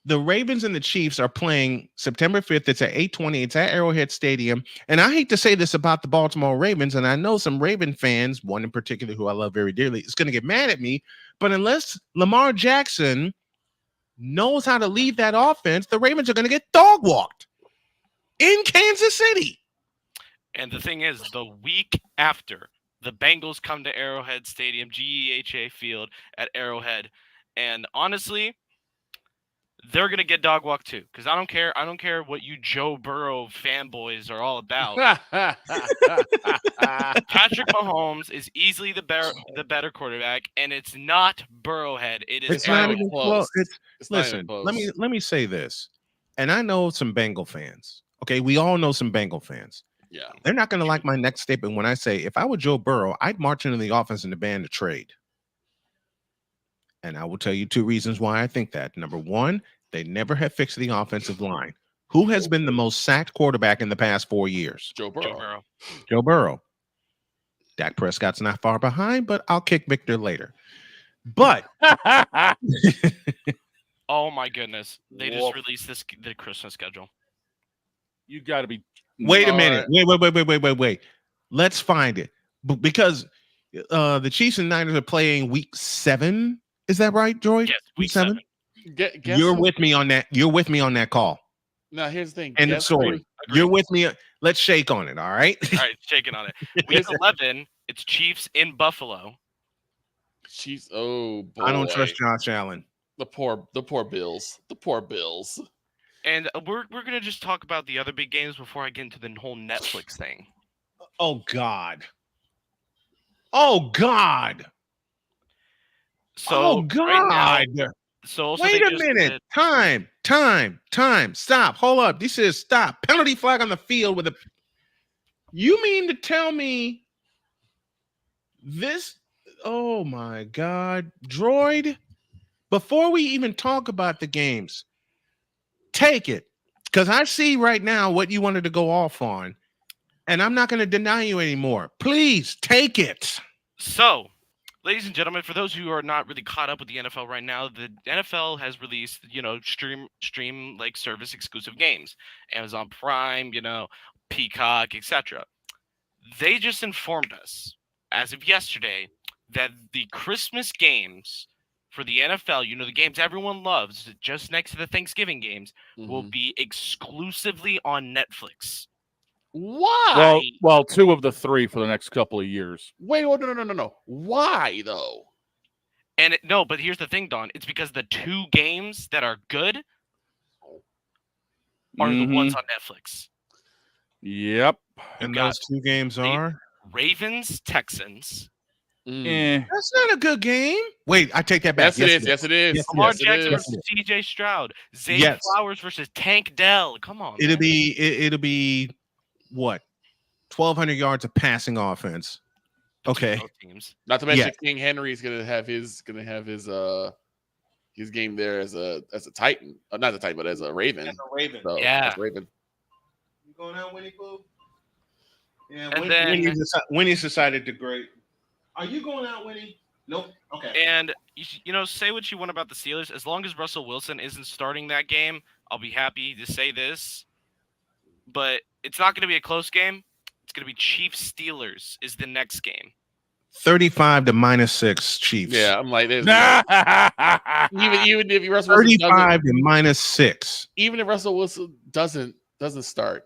The Ravens and the Chiefs are playing September 5th. It's at 8:20. It's at Arrowhead Stadium. And I hate to say this about the Baltimore Ravens, and I know some Raven fans, one in particular who I love very dearly, is going to get mad at me. But unless Lamar Jackson knows how to lead that offense, the Ravens are going to get dog walked in Kansas City. And the thing is, the week after, the Bengals come to Arrowhead Stadium, GEHA Field at Arrowhead. And honestly, they're going to get dog walked too. Because I don't care what you Joe Burrow fanboys are all about. Patrick Mahomes is easily the better quarterback, and it's not Burrowhead. It's not even close. Listen, let me say this. And I know some Bengal fans. Okay, we all know some Bengal fans. Yeah. They're not going to like my next statement when I say, if I were Joe Burrow, I'd march into the offense and demand a trade. And I will tell you 2 reasons why I think that. Number 1, they never have fixed the offensive line. Who has been the most sacked quarterback in the past 4 years? Joe Burrow. Joe Burrow. Dak Prescott's not far behind, but I'll kick Victor later. But oh my goodness, they just released the Christmas schedule. You got to be. Wait a minute. Wait. Let's find it. Because the Chiefs and Niners are playing week 7. Is that right, Joy? Yes, week 7. You're with me on that. You're with me on that call. Now here's the thing. And sorry, you're with me. Let's shake on it. All right. All right, shaking on it. Week 11, it's Chiefs in Buffalo. Chiefs. Oh boy. I don't trust Josh Allen. The poor Bills. The poor Bills. And we're gonna just talk about the other big games before I get into the whole Netflix thing. Oh God. Oh God. So God. So wait a minute. Time. Stop. Hold up. This is stop. Penalty flag on the field with a. You mean to tell me this? Oh my God, Droid. Before we even talk about the games, take it, because I see right now what you wanted to go off on, and I'm not going to deny you anymore. Please take it. So, ladies and gentlemen, for those who are not really caught up with the NFL right now, the NFL has released, stream like service exclusive games, Amazon Prime, Peacock, etc. They just informed us as of yesterday that the Christmas games for the NFL, the games everyone loves, just next to the Thanksgiving games, will be exclusively on Netflix. Why? Well, 2 of the 3 for the next couple of years. Wait, no. Why though? But here's the thing, Don. It's because the 2 games that are good are the ones on Netflix. Yep. And those 2 games are Ravens, Texans. That's not a good game. Wait, I take that back. Yes, it is. Lamar Jackson versus CJ Stroud. Zay Flowers versus Tank Dell. Come on. It'll be what? 1,200 yards of passing offense. Okay. Not to mention King Henry is gonna have his game there as a Titan. Not a Titan, but as a Raven. As a Raven. So, yeah. Raven. You going out, Winnie Pooh? Yeah, And Winnie's decided to grade. Are you going out, Winnie? Nope. Okay. And say what you want about the Steelers. As long as Russell Wilson isn't starting that game, I'll be happy to say this. But it's not going to be a close game. It's going to be Chiefs Steelers is the next game. 35 to -6 Chiefs. Yeah, I'm like, there's no. even if Russell Wilson 35 to -6. Even if Russell Wilson doesn't start,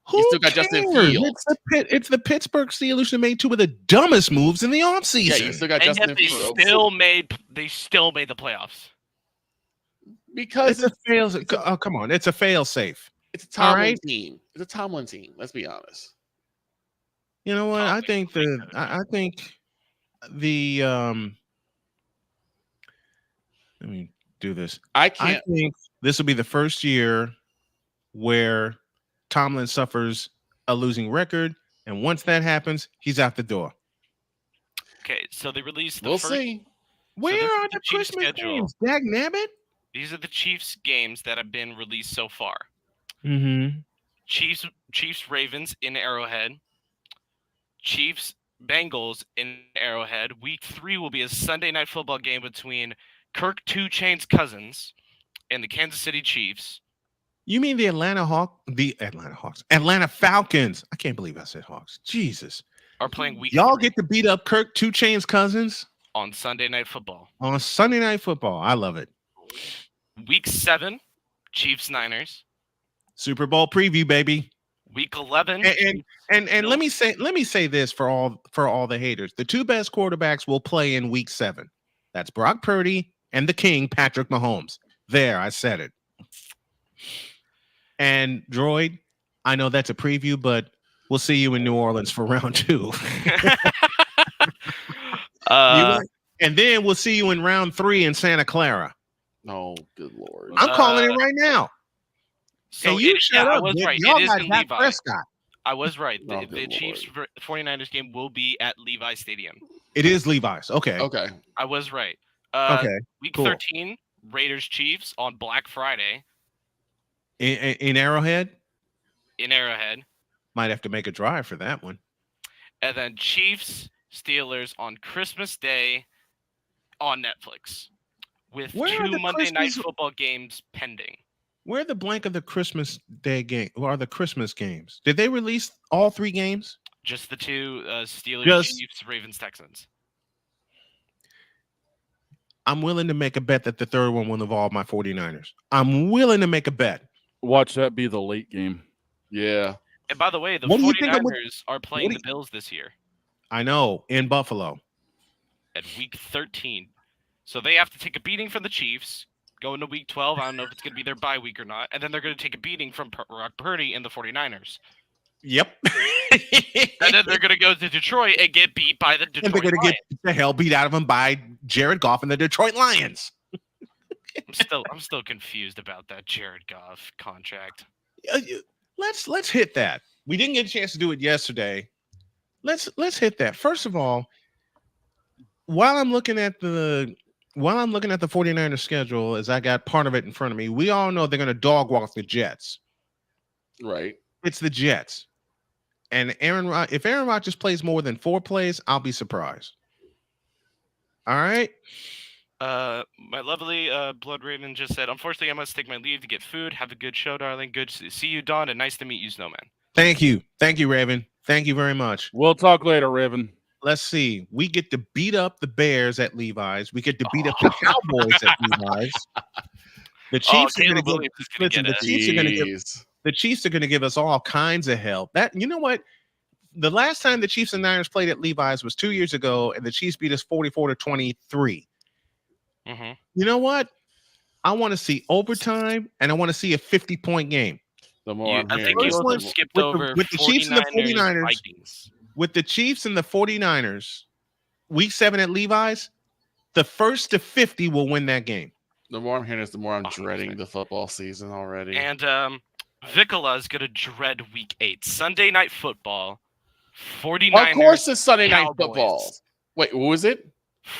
Who you still got cares? Justin Fields. It's the Pittsburgh Steelers who made two of the dumbest moves in the offseason. Yeah, you still got And Justin yet they Fields. still made the playoffs. Because it's a fail. Oh, come on, it's a fail safe. It's a Tomlin team. It's a Tomlin team. Let's be honest. You know what? I think the let me do this. I think this will be the first year where Tomlin suffers a losing record, and once that happens, he's out the door. Okay, so they released the We'll first. see. Where this are is the Chiefs Christmas schedule. games? Dag nabbit. These are the Chiefs games that have been released so far. Mm-hmm. Chiefs Ravens in Arrowhead. Chiefs Bengals in Arrowhead. Week 3 will be a Sunday night football game between Kirk Two Chainz Cousins and the Kansas City Chiefs. You mean the Atlanta Falcons? I can't believe I said Hawks. Jesus. Are playing week Y'all 3 get to beat up Kirk Two Chainz Cousins on Sunday Night Football. On Sunday Night Football. I love it. Week 7, Chiefs Niners. Super Bowl preview, baby. Week 11. And let me say this for all the haters. The two best quarterbacks will play in week 7. That's Brock Purdy and the King, Patrick Mahomes. There, I said it. And Droid, I know that's a preview, but we'll see you in New Orleans for round 2. And then we'll see you in round 3 in Santa Clara. Oh, good Lord. I'm calling it right now. So and you shut up. I was right. Y'all It is got in Dak Levi. Prescott. I was right. Oh, The Chiefs 49ers game will be at Levi Stadium. It is Levi's. Okay. Okay. I was right. Okay, Week cool. 13, Raiders Chiefs on Black Friday In Arrowhead? in Arrowhead. Might have to make a drive for that one. And then Chiefs Steelers on Christmas Day on Netflix with Where are 2 the Monday Night Christmas- Football games pending. Where are the blank of the Christmas Day game? Or are the Christmas games? Did they release all 3 games? Just the 2 Steelers, Just- Chiefs, Ravens, Texans. I'm willing to make a bet that the third one will involve my 49ers. I'm willing to make a bet. Watch that be the late game. Yeah. And by the way, the What do you think 49ers are playing what the do you- Bills this year I know, in Buffalo. at week 13. So they have to take a beating from the Chiefs, go into week 12. I don't know if it's going to be their bye week or not. And then they're going to take a beating from Brock Purdy and the 49ers. Yep. And then they're going to go to Detroit and get beat by the And Detroit they're going to Lions. get the hell beat out of them by Jared Goff and the Detroit Lions. I'm still confused about that Jared Goff contract. Let's hit that. We didn't get a chance to do it yesterday. Let's hit that. First of all, while I'm looking at the 49ers schedule, as I got part of it in front of me, we all know they're going to dog walk the Jets. Right. It's the Jets. And if Aaron Rodgers plays more than 4 plays, I'll be surprised. All right. My lovely Blood Raven just said, unfortunately, I must take my leave to get food. Have a good show, darling. Good to see you, Dawn, and nice to meet you, Snowman. Thank you, Raven. Thank you very much. We'll talk later, Raven. Let's see. We get to beat up the Bears at Levi's. We get to beat up the Cowboys at Levi's. The Chiefs are going to give us all kinds of help. That, you know what? The last time the Chiefs and Niners played at Levi's was 2 years ago, and the Chiefs beat us 44-23. Mm-hmm. You know what? I want to see overtime, and I want to see a 50-point game. The more I think you also skipped over with the Chiefs and the 49ers. Vikings. With the Chiefs and the 49ers, week 7 at Levi's, the first to 50 will win that game. The more I'm hearing this, the more I'm dreading the football season already. And Vicola is going to dread week 8. Sunday Night Football. 49ers. Of course it's Sunday Night Cowboys. Football. Wait, what was it?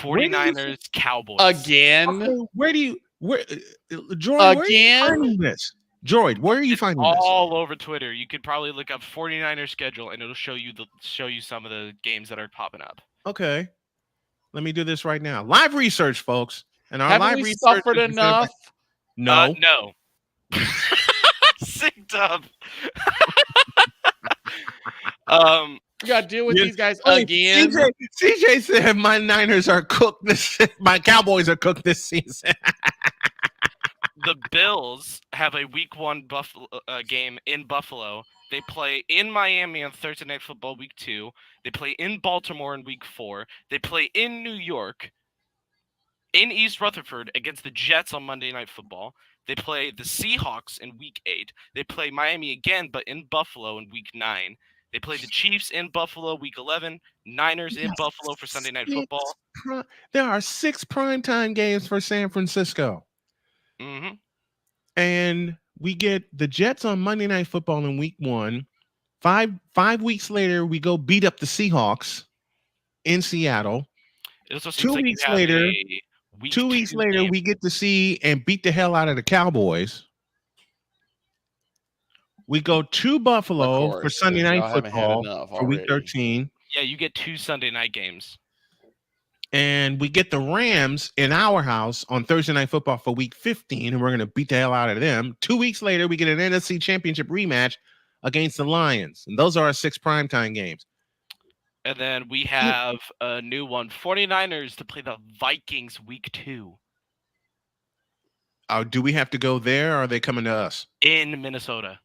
49ers Cowboys. Again? Okay, Droid, Again? where are you finding this? Droid, where are you finding this? All over Twitter. You could probably look up 49ers schedule and it'll show you some of the games that are popping up. Okay. Let me do this right now. Live research, folks. And our Haven't live we research suffered is- enough? No. No. Synced up. You got to deal with Yeah. these guys Hey, again. CJ said my Niners are cooked my Cowboys are cooked this season. The Bills have a Week 1 game in Buffalo. They play in Miami on Thursday Night Football Week 2. They play in Baltimore in Week 4. They play in New York, in East Rutherford against the Jets on Monday Night Football. They play the Seahawks in Week 8. They play Miami again, but in Buffalo in Week 9. They play the Chiefs in Buffalo Week 11. Niners in Buffalo for Sunday Night Football. There are 6 primetime games for San Francisco. Mm-hmm. And we get the Jets on Monday Night Football in Week 1. Five weeks later, we go beat up the Seahawks in Seattle. It also seems 2 like weeks you have later, a Week 2 weeks 2 later, game. we get to see and beat the hell out of the Cowboys. We go to Buffalo for Sunday Night y'all haven't had Football enough for Week already. 13. Yeah, you get 2 Sunday night games. And we get the Rams in our house on Thursday Night Football for Week 15, and we're going to beat the hell out of them. 2 weeks later, we get an NFC Championship rematch against the Lions. And those are our 6 primetime games. And then we have a new one, 49ers to play the Vikings Week 2 Do we have to go there, or are they coming to us? in Minnesota.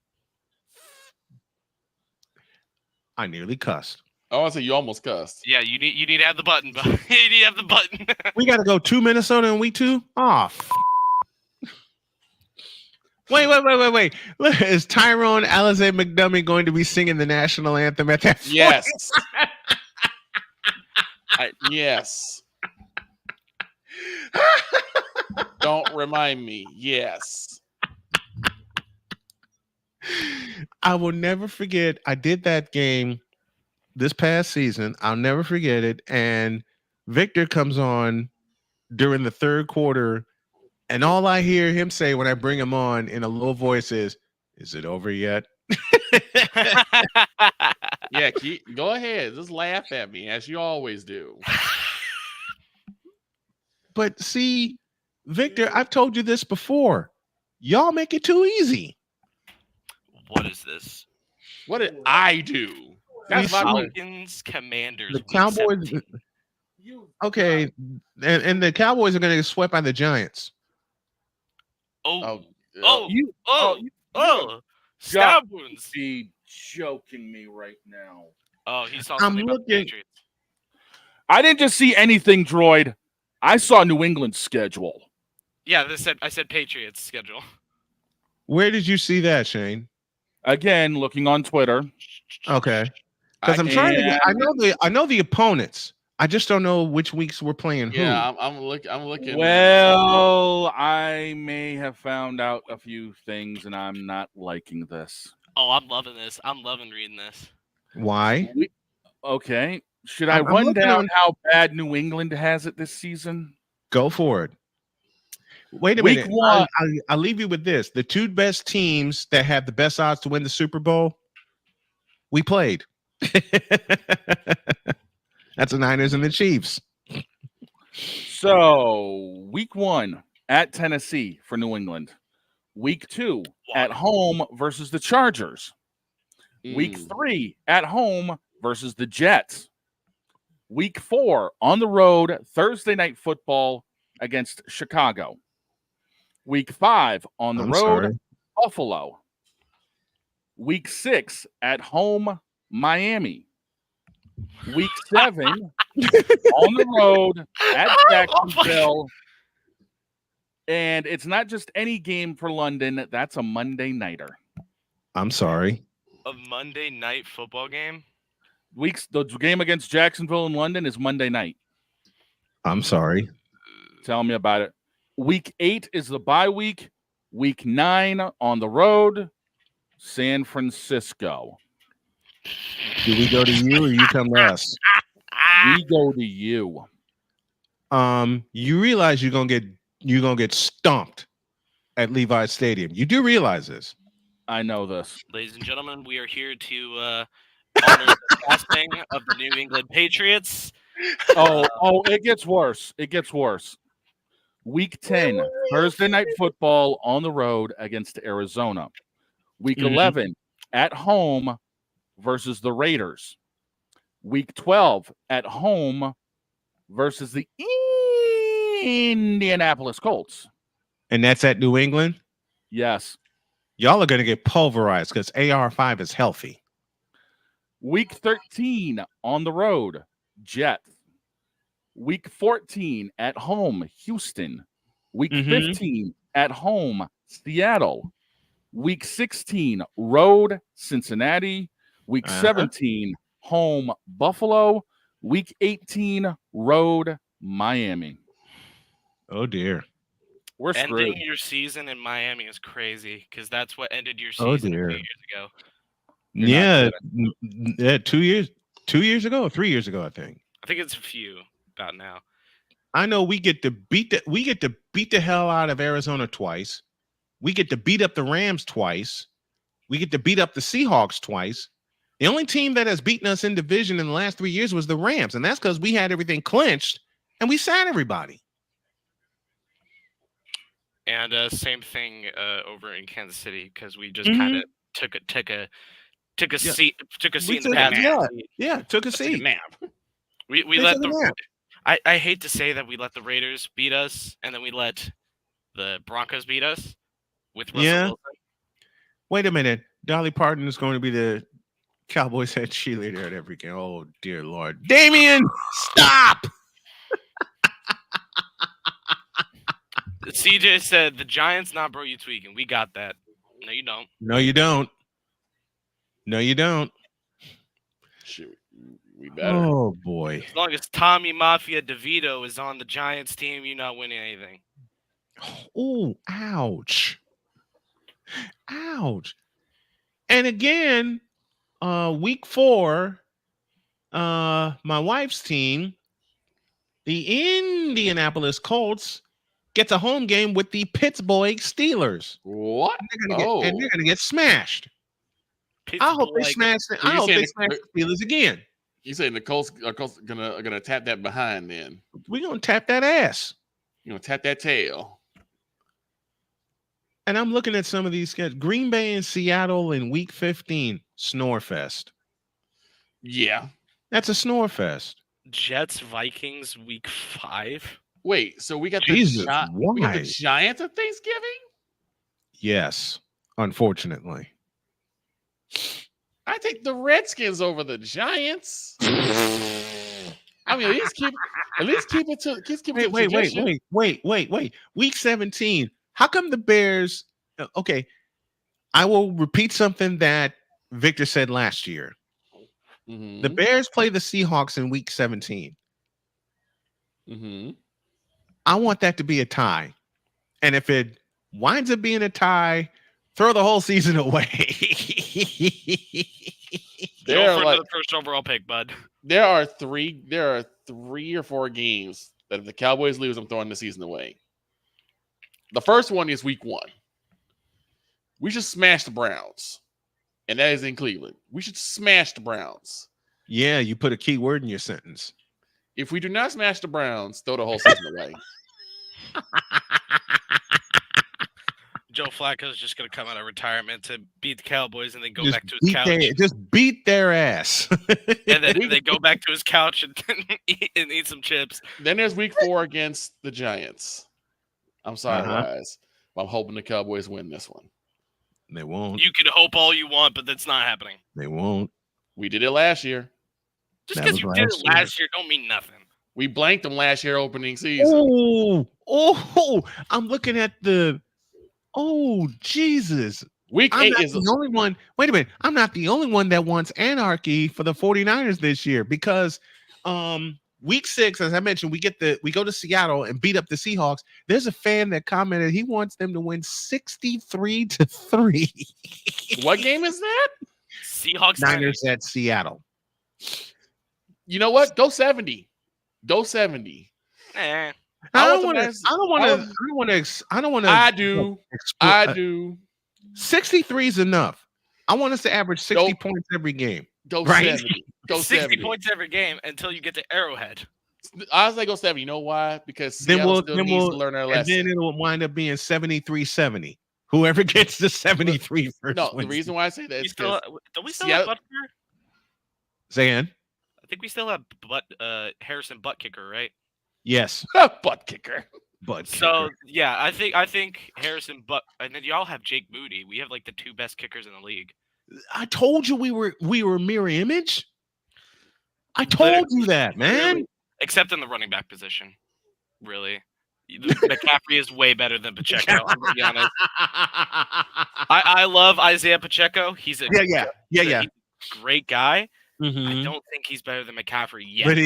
I nearly cussed. Oh, I said you almost cussed. Yeah, you need to have the button. You need to have the button. We got to go to Minnesota in Week 2? Oh, Wait. Look, is Tyrone Alize McDummy going to be singing the national anthem at that point? Yes. Yes. Don't remind me. Yes. I will never forget. I did that game this past season. I'll never forget it. And Victor comes on during the third quarter, and all I hear him say when I bring him on in a low voice is it over yet? Yeah, go ahead. Just laugh at me as you always do. But see, Victor, I've told you this before. Y'all make it too easy. What is this? What did I do? That's Falcons Commanders. The Week Cowboys. 17. Okay, and the Cowboys are going to get swept by the Giants. Stab wounds. Be joking me right now. Oh, he saw I'm something about the looking. Patriots. I didn't just see anything, Droid. I saw New England's schedule. Yeah, I said Patriots schedule. Where did you see that, Shane? Again, looking on Twitter. Okay, because I'm trying to. I know the opponents. I just don't know which weeks we're playing who. Yeah, I'm looking. Well, I may have found out a few things, and I'm not liking this. Oh, I'm loving this. I'm loving reading this. Why? Okay. Should I I'm run looking down on- how bad New England has it this season? Go for it. Wait a Week minute. one. I'll leave you with this. The 2 best teams that have the best odds to win the Super Bowl, we played. That's the Niners and the Chiefs. So, week 1 at Tennessee for New England. Week 2 at home versus the Chargers. Week 3 at home versus the Jets. Week 4 on the road, Thursday Night Football against Chicago. Week 5 on the road, Buffalo. Week 6 at home, Miami. Week 7 on the road at Jacksonville. And it's not just any game for London. That's a Monday nighter. I'm sorry. A Monday night football game? The game against Jacksonville in London is Monday night. I'm sorry. Tell me about it. Week 8 is the bye week. Week 9 on the road, San Francisco. Do we go to you or you come to us? We go to you. You realize you're gonna get stomped at Levi's Stadium. You do realize this. I know this. Ladies and gentlemen, we are here to honor the casting of the New England Patriots. It gets worse. It gets worse. Week 10, Thursday Night Football on the road against Arizona. Week 11, at home versus the Raiders. Week 12 at home versus the Indianapolis Colts. And that's at New England? Yes. Y'all are going to get pulverized because AR5 is healthy. Week 13 on the road, Jets. Week 14 at home, Houston. Week 15 at home, Seattle. Week 16, road, Cincinnati. Week 17, home, Buffalo. Week 18, road, Miami. Oh, dear. We're screwed. Ending your season in Miami is crazy because that's what ended your season a few years ago. Yeah, 2 years. 2 years ago or 3 years ago, I think. I think it's a few about now. I know we get to beat the hell out of Arizona twice. We get to beat up the Rams twice. We get to beat up the Seahawks twice. The only team that has beaten us in division in the last 3 years was the Rams, and that's because we had everything clinched and we sat everybody. And same thing over in Kansas City because we just kind of took a seat in the past. Took a seat. Nap. We let the. I hate to say that we let the Raiders beat us, and then we let the Broncos beat us with Russell Wilson. Wait a minute. Dolly Parton is going to be the Cowboys head cheerleader at every game. Oh, dear Lord. Damien, stop! CJ said, the Giants, not bro, you tweaking. We got that. No, you don't. No, you don't. No, you don't. Shoot. We better. Oh, boy. As long as Tommy Mafia DeVito is on the Giants team, you're not winning anything. Oh, ouch. Ouch. And again, week 4, my wife's team, the Indianapolis Colts, gets a home game with the Pittsburgh Steelers. What? And they're going to get smashed. I hope they smash the Steelers again. You saying the Colts are gonna tap that behind then? We're gonna tap that ass. You're gonna tap that tail. And I'm looking at some of these guys. Green Bay and Seattle in week 15. Snore fest. Yeah. That's a snore fest. Jets Vikings week 5. Wait, so we got the Giants at Thanksgiving? Yes, unfortunately. I take the Redskins over the Giants. I mean, at least keep it to Wait. Week 17. How come the Bears? Okay, I will repeat something that Victor said last year. The Bears play the Seahawks in week 17. I want that to be a tie. And if it winds up being a tie, throw the whole season away. Go for the first overall pick, bud. There are 3 or 4 games that if the Cowboys lose, I'm throwing the season away. The first one is week 1. We should smash the Browns. And that is in Cleveland. We should smash the Browns. Yeah, you put a key word in your sentence. If we do not smash the Browns, throw the whole season away. Joe Flacco's just going to come out of retirement to beat the Cowboys and then go back to his couch. Just beat their ass. And then they go back to his couch and eat some chips. Then there's week 4 against the Giants. I'm sorry, guys. I'm hoping the Cowboys win this one. They won't. You can hope all you want, but that's not happening. They won't. We did it last year. Just because you did it last year don't mean nothing. We blanked them last year opening season. I'm looking at the... Oh, Jesus. Week 8 is the only one. Wait a minute. I'm not the only one that wants anarchy for the 49ers this year because week 6, as I mentioned, we go to Seattle and beat up the Seahawks. There's a fan that commented he wants them to win 63-3. What game is that? Seahawks Niners at Seattle. You know what? Go 70. Go 70. I don't want to. I do. 63 is enough. I want us to average 60 points every game. Go 70. Go 60 70. points every game until you get to Arrowhead. I was like, go 70. You know why? Because Seattle still needs to learn their lesson. And then it'll wind up being 73-70. Whoever gets to 73 first. No, the reason why I say that is don't we still have Butker? Say again. I think we still have Harrison butt kicker, right? Yes. Butt kicker. Butt So kicker. yeah, I think Harrison butt, and then y'all have Jake Moody. We have like the 2 best kickers in the league. I told you we were mirror image. I told you that, man. Literally, except in the running back position, really. McCaffrey is way better than Pacheco. I'm gonna be honest. I love Isaiah Pacheco. He's a he's a great guy. I don't think he's better than McCaffrey yet. But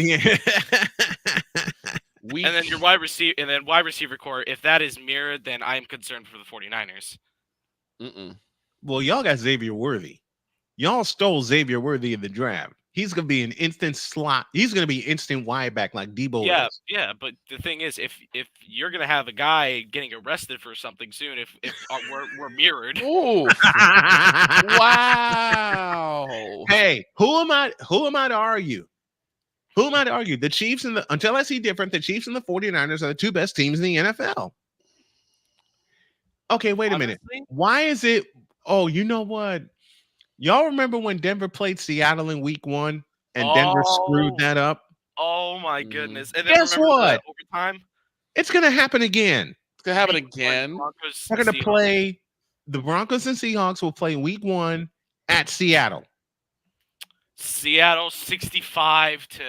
and then your wide receiver core. If that is mirrored, then I am concerned for the 49ers. Well, y'all got Xavier Worthy. Y'all stole Xavier Worthy in the draft. He's gonna be an instant slot. He's gonna be instant wide back like Debo is. Yeah. But the thing is, if you're gonna have a guy getting arrested for something soon, if we're mirrored. Ooh. Wow. Hey, who am I to argue? Who am I to argue? The Chiefs and until I see different, the Chiefs and the 49ers are the 2 best teams in the NFL. Okay, wait a minute. Why is it? Oh, you know what? Y'all remember when Denver played Seattle in week 1 and Denver screwed that up? Oh my goodness! And then Guess what? Overtime. It's gonna happen again. It's gonna happen again. They're gonna play. The Broncos and Seahawks will play week 1 at Seattle. Seattle 65-0.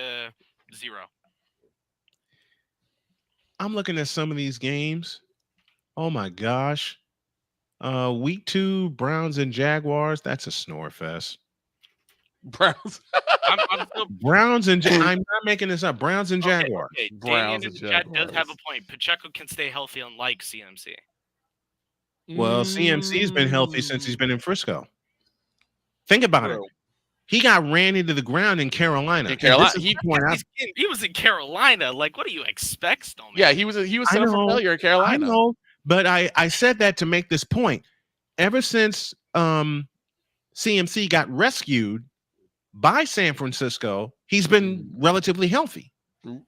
I'm looking at some of these games. Oh my gosh. Week 2, Browns and Jaguars. That's a snore fest. Browns. Browns and I'm not making this up. Browns and Jaguars. Okay. Browns and Jaguars. Does have a point. Pacheco can stay healthy, unlike CMC. Well, CMC's been healthy since he's been in Frisco. Think about it. He got ran into the ground in Carolina. He was in Carolina. Like, what do you expect, Snowman? Yeah, he was set up for failure in Carolina. I know, but I said that to make this point. Ever since CMC got rescued by San Francisco, he's been relatively healthy.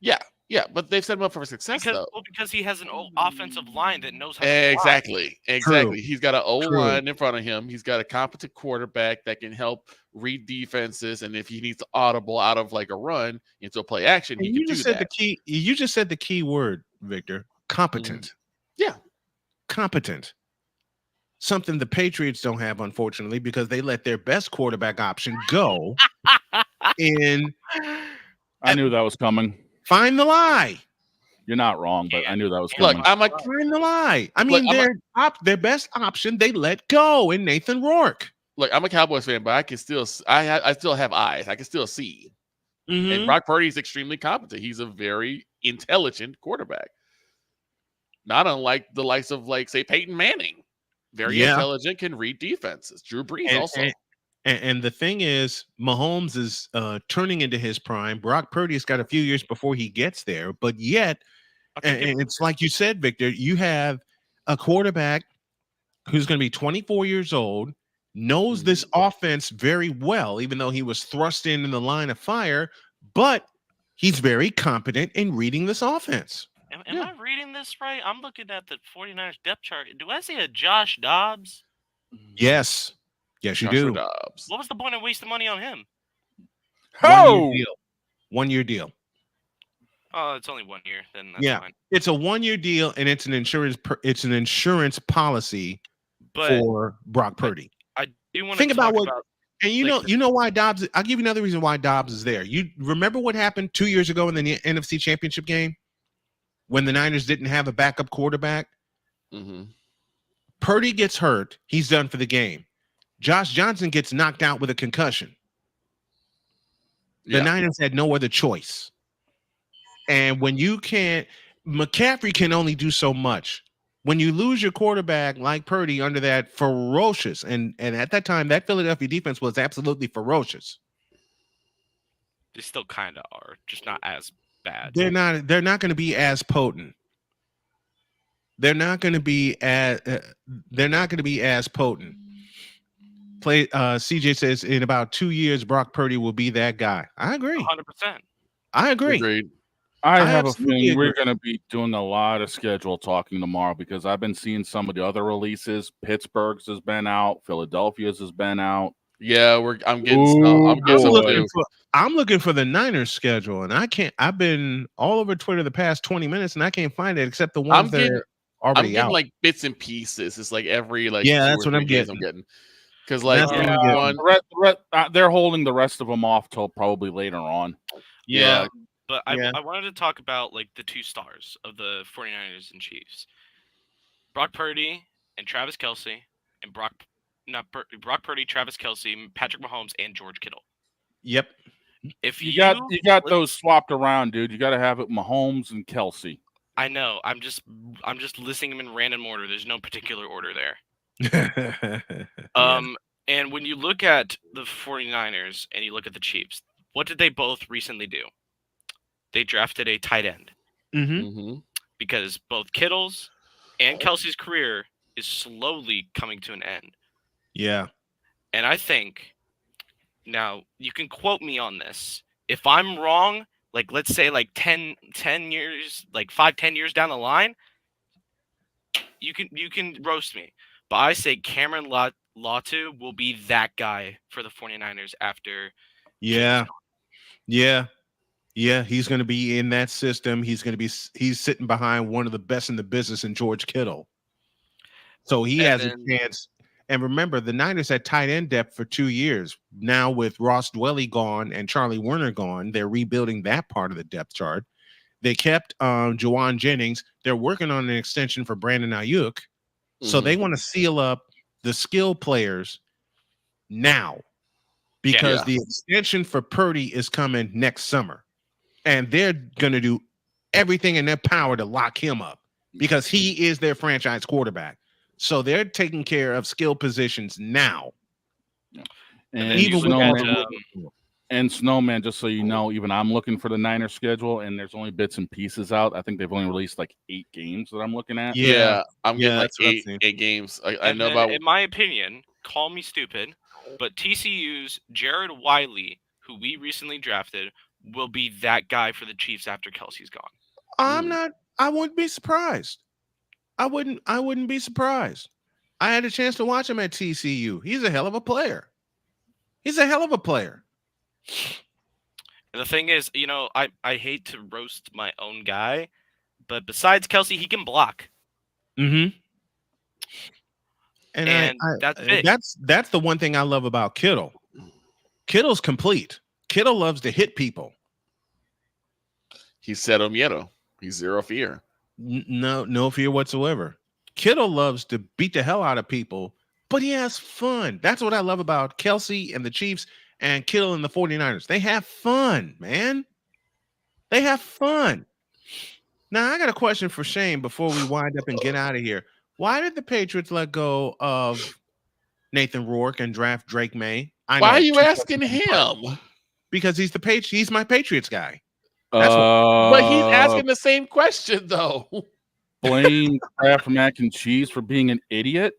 Yeah, but they've set him up for success though. Well, because he has an offensive line that knows how to Exactly. True. He's got an O-line in front of him. He's got a competent quarterback that can help read defenses, and if he needs to audible out of like a run into a play action, he can do that. You just said the key word, Victor. Competent. Yeah. Competent. Something the Patriots don't have, unfortunately, because they let their best quarterback option go. I knew that was coming. Find the lie. You're not wrong, but I knew that was coming. Look, I'm like, find the lie. I mean, their best option they let go in Nathan Rourke. Look, I'm a Cowboys fan, but I can still I still have eyes. I can still see. And Brock Purdy is extremely competent. He's a very intelligent quarterback. Not unlike the likes of, like, say, Peyton Manning. Very intelligent, can read defenses. Drew Brees also. And the thing is, Mahomes is turning into his prime. Brock Purdy's got a few years before he gets there, but yet, and it's like you said, Victor, you have a quarterback who's going to be 24 years old, knows this offense very well, even though he was thrust in the line of fire, but he's very competent in reading this offense. Am I reading this right? I'm looking at the 49ers depth chart. Do I see a Josh Dobbs? Yes. Yes, you do. Dobbs. What was the point of wasting money on him? 1 year deal. Oh, it's only 1 year. Then that's fine. It's a 1 year deal, and it's an insurance policy for Brock Purdy. I do want to think about and you know why Dobbs. I'll give you another reason why Dobbs is there. You remember what happened 2 years ago in the NFC Championship game when the Niners didn't have a backup quarterback? Purdy gets hurt. He's done for the game. Josh Johnson gets knocked out with a concussion. The Niners had no other choice. And when you can't, McCaffrey can only do so much. When you lose your quarterback like Purdy under that ferocious, and at that time, that Philadelphia defense was absolutely ferocious. They still kind of are, just not as bad. They're not going to be as potent. They're not going to be as potent. CJ says in about 2 years, Brock Purdy will be that guy. I agree. 100%. I agree. Agreed. I have a feeling we're going to be doing a lot of schedule talking tomorrow because I've been seeing some of the other releases. Pittsburgh's has been out. Philadelphia's has been out. Yeah, I'm getting some. I'm getting some too. I'm looking for the Niners schedule, and I can't. I've been all over Twitter the past 20 minutes, and I can't find it except the ones that are already I'm getting out. like bits and pieces. It's like every like Yeah, 2 that's or what 3 days I'm getting. Because like they're holding the rest of them off till probably later on. Yeah. But I wanted to talk about like the 2 stars of the 49ers and Chiefs. Brock Purdy and Travis Kelce, and Brock Purdy, Travis Kelce, Patrick Mahomes, and George Kittle. Yep. If you got those swapped around, dude, you got to have it Mahomes and Kelce. I know. I'm just listing them in random order. There's no particular order there. And when you look at the 49ers and you look at the Chiefs, what did they both recently do? They drafted a tight end. Because both Kittle's and Kelce's career is slowly coming to an end. Yeah. And I think, now you can quote me on this. If I'm wrong, like let's say like 10 years, like 5-10 years down the line, you can roast me. But I say Cameron Latu will be that guy for the 49ers after. Yeah. He's going to be in that system. He's sitting behind one of the best in the business in George Kittle. So he has a chance. And remember, the Niners had tight end depth for 2 years. Now with Ross Dwelly gone and Charlie Werner gone, they're rebuilding that part of the depth chart. They kept Juwan Jennings. They're working on an extension for Brandon Ayuk. So they want to seal up the skill players now because the extension for Purdy is coming next summer. And they're going to do everything in their power to lock him up because he is their franchise quarterback. So they're taking care of skill positions now. And even Snowman, just so you know, even I'm looking for the Niners schedule, and there's only bits and pieces out. I think they've only released like 8 games that I'm looking at. Yeah, I'm getting like 8 games. I know about. In my opinion, call me stupid, but TCU's Jared Wiley, who we recently drafted, will be that guy for the Chiefs after Kelce's gone. I wouldn't be surprised. I wouldn't be surprised. I had a chance to watch him at TCU. He's a hell of a player. And the thing is, I hate to roast my own guy, but besides Kelce, he can block. And that's big. That's the one thing I love about Kittle. Kittle's complete. Kittle loves to hit people. He's cero miedo. He's zero fear. No fear whatsoever. Kittle loves to beat the hell out of people, but he has fun. That's what I love about Kelce and the Chiefs and Kittle and the 49ers. They have fun, man. They have fun. Now, I got a question for Shane before we wind up and get out of here. Why did the Patriots let go of Nathan Rourke and draft Drake May? Why are you asking him? Because he's my Patriots guy. But he's asking the same question, though. Blame Kraft mac and cheese for being an idiot?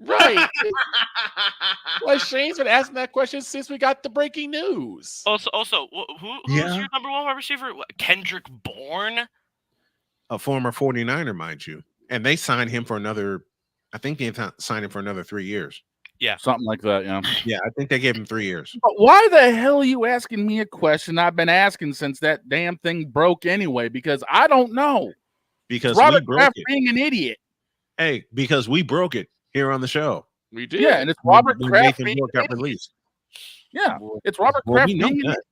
Right. Well, Shane's been asking that question since we got the breaking news. Also, who's your number 1 wide receiver? Kendrick Bourne? A former 49er, mind you. And they signed him for another, I think they signed him for another 3 years. Yeah. Something like that, yeah. Yeah, I think they gave him 3 years. But why the hell are you asking me a question I've been asking since that damn thing broke anyway? Because I don't know. Because Robert we broke Kraft it. being an idiot. Hey, because we broke it here on the show. We did. Yeah, and it's Robert Kraft Nathan being Rourke got released. Yeah, it's Robert Kraft we know being an that. idiot.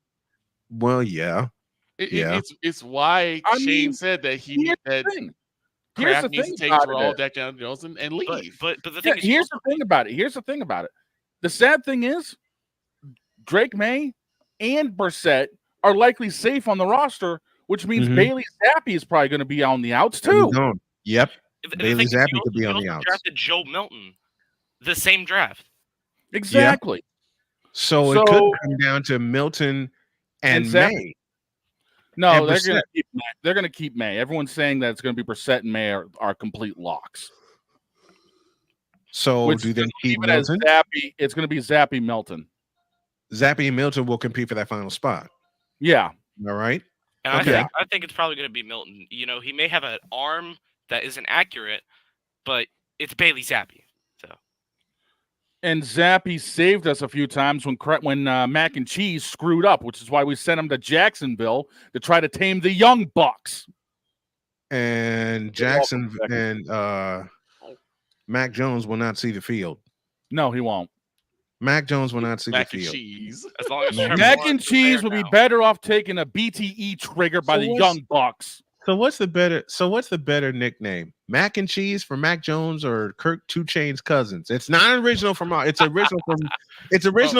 Well, yeah. It's why Shane said that Kraft needs to take Terrell, Dak Jones, and leave. But the thing is, here's the thing about it. The sad thing is, Drake May and Brissett are likely safe on the roster, which means Bailey Zappi is probably going to be on the outs too. Yep. Bailey Zappi could be on the outs. Drafted Joe Milton, the same draft. Exactly. Yep. So it could come down to Milton and May. No, they're going to keep May. Everyone's saying that it's going to be Brissett and May are complete locks. So do they keep Milton? Zappi, it's going to be Zappi Milton. Zappi and Milton will compete for that final spot. Yeah. All right. And I think it's probably going to be Milton. He may have an arm that isn't accurate, but it's Bailey Zappi. So And Zappy saved us a few times when Mac and Cheese screwed up, which is why we sent him to Jacksonville to try to tame the Young Bucks. And Jackson and Mac Jones will not see the field. No, he won't. Mac Jones will not see the field. Mac and cheese. As long as Mac and Cheese would be better off taking a BTE trigger by the Young Bucks. So what's the better nickname? Mac and Cheese for Mac Jones or Kirk 2 Chainz Cousins? It's not original from Ben. It's original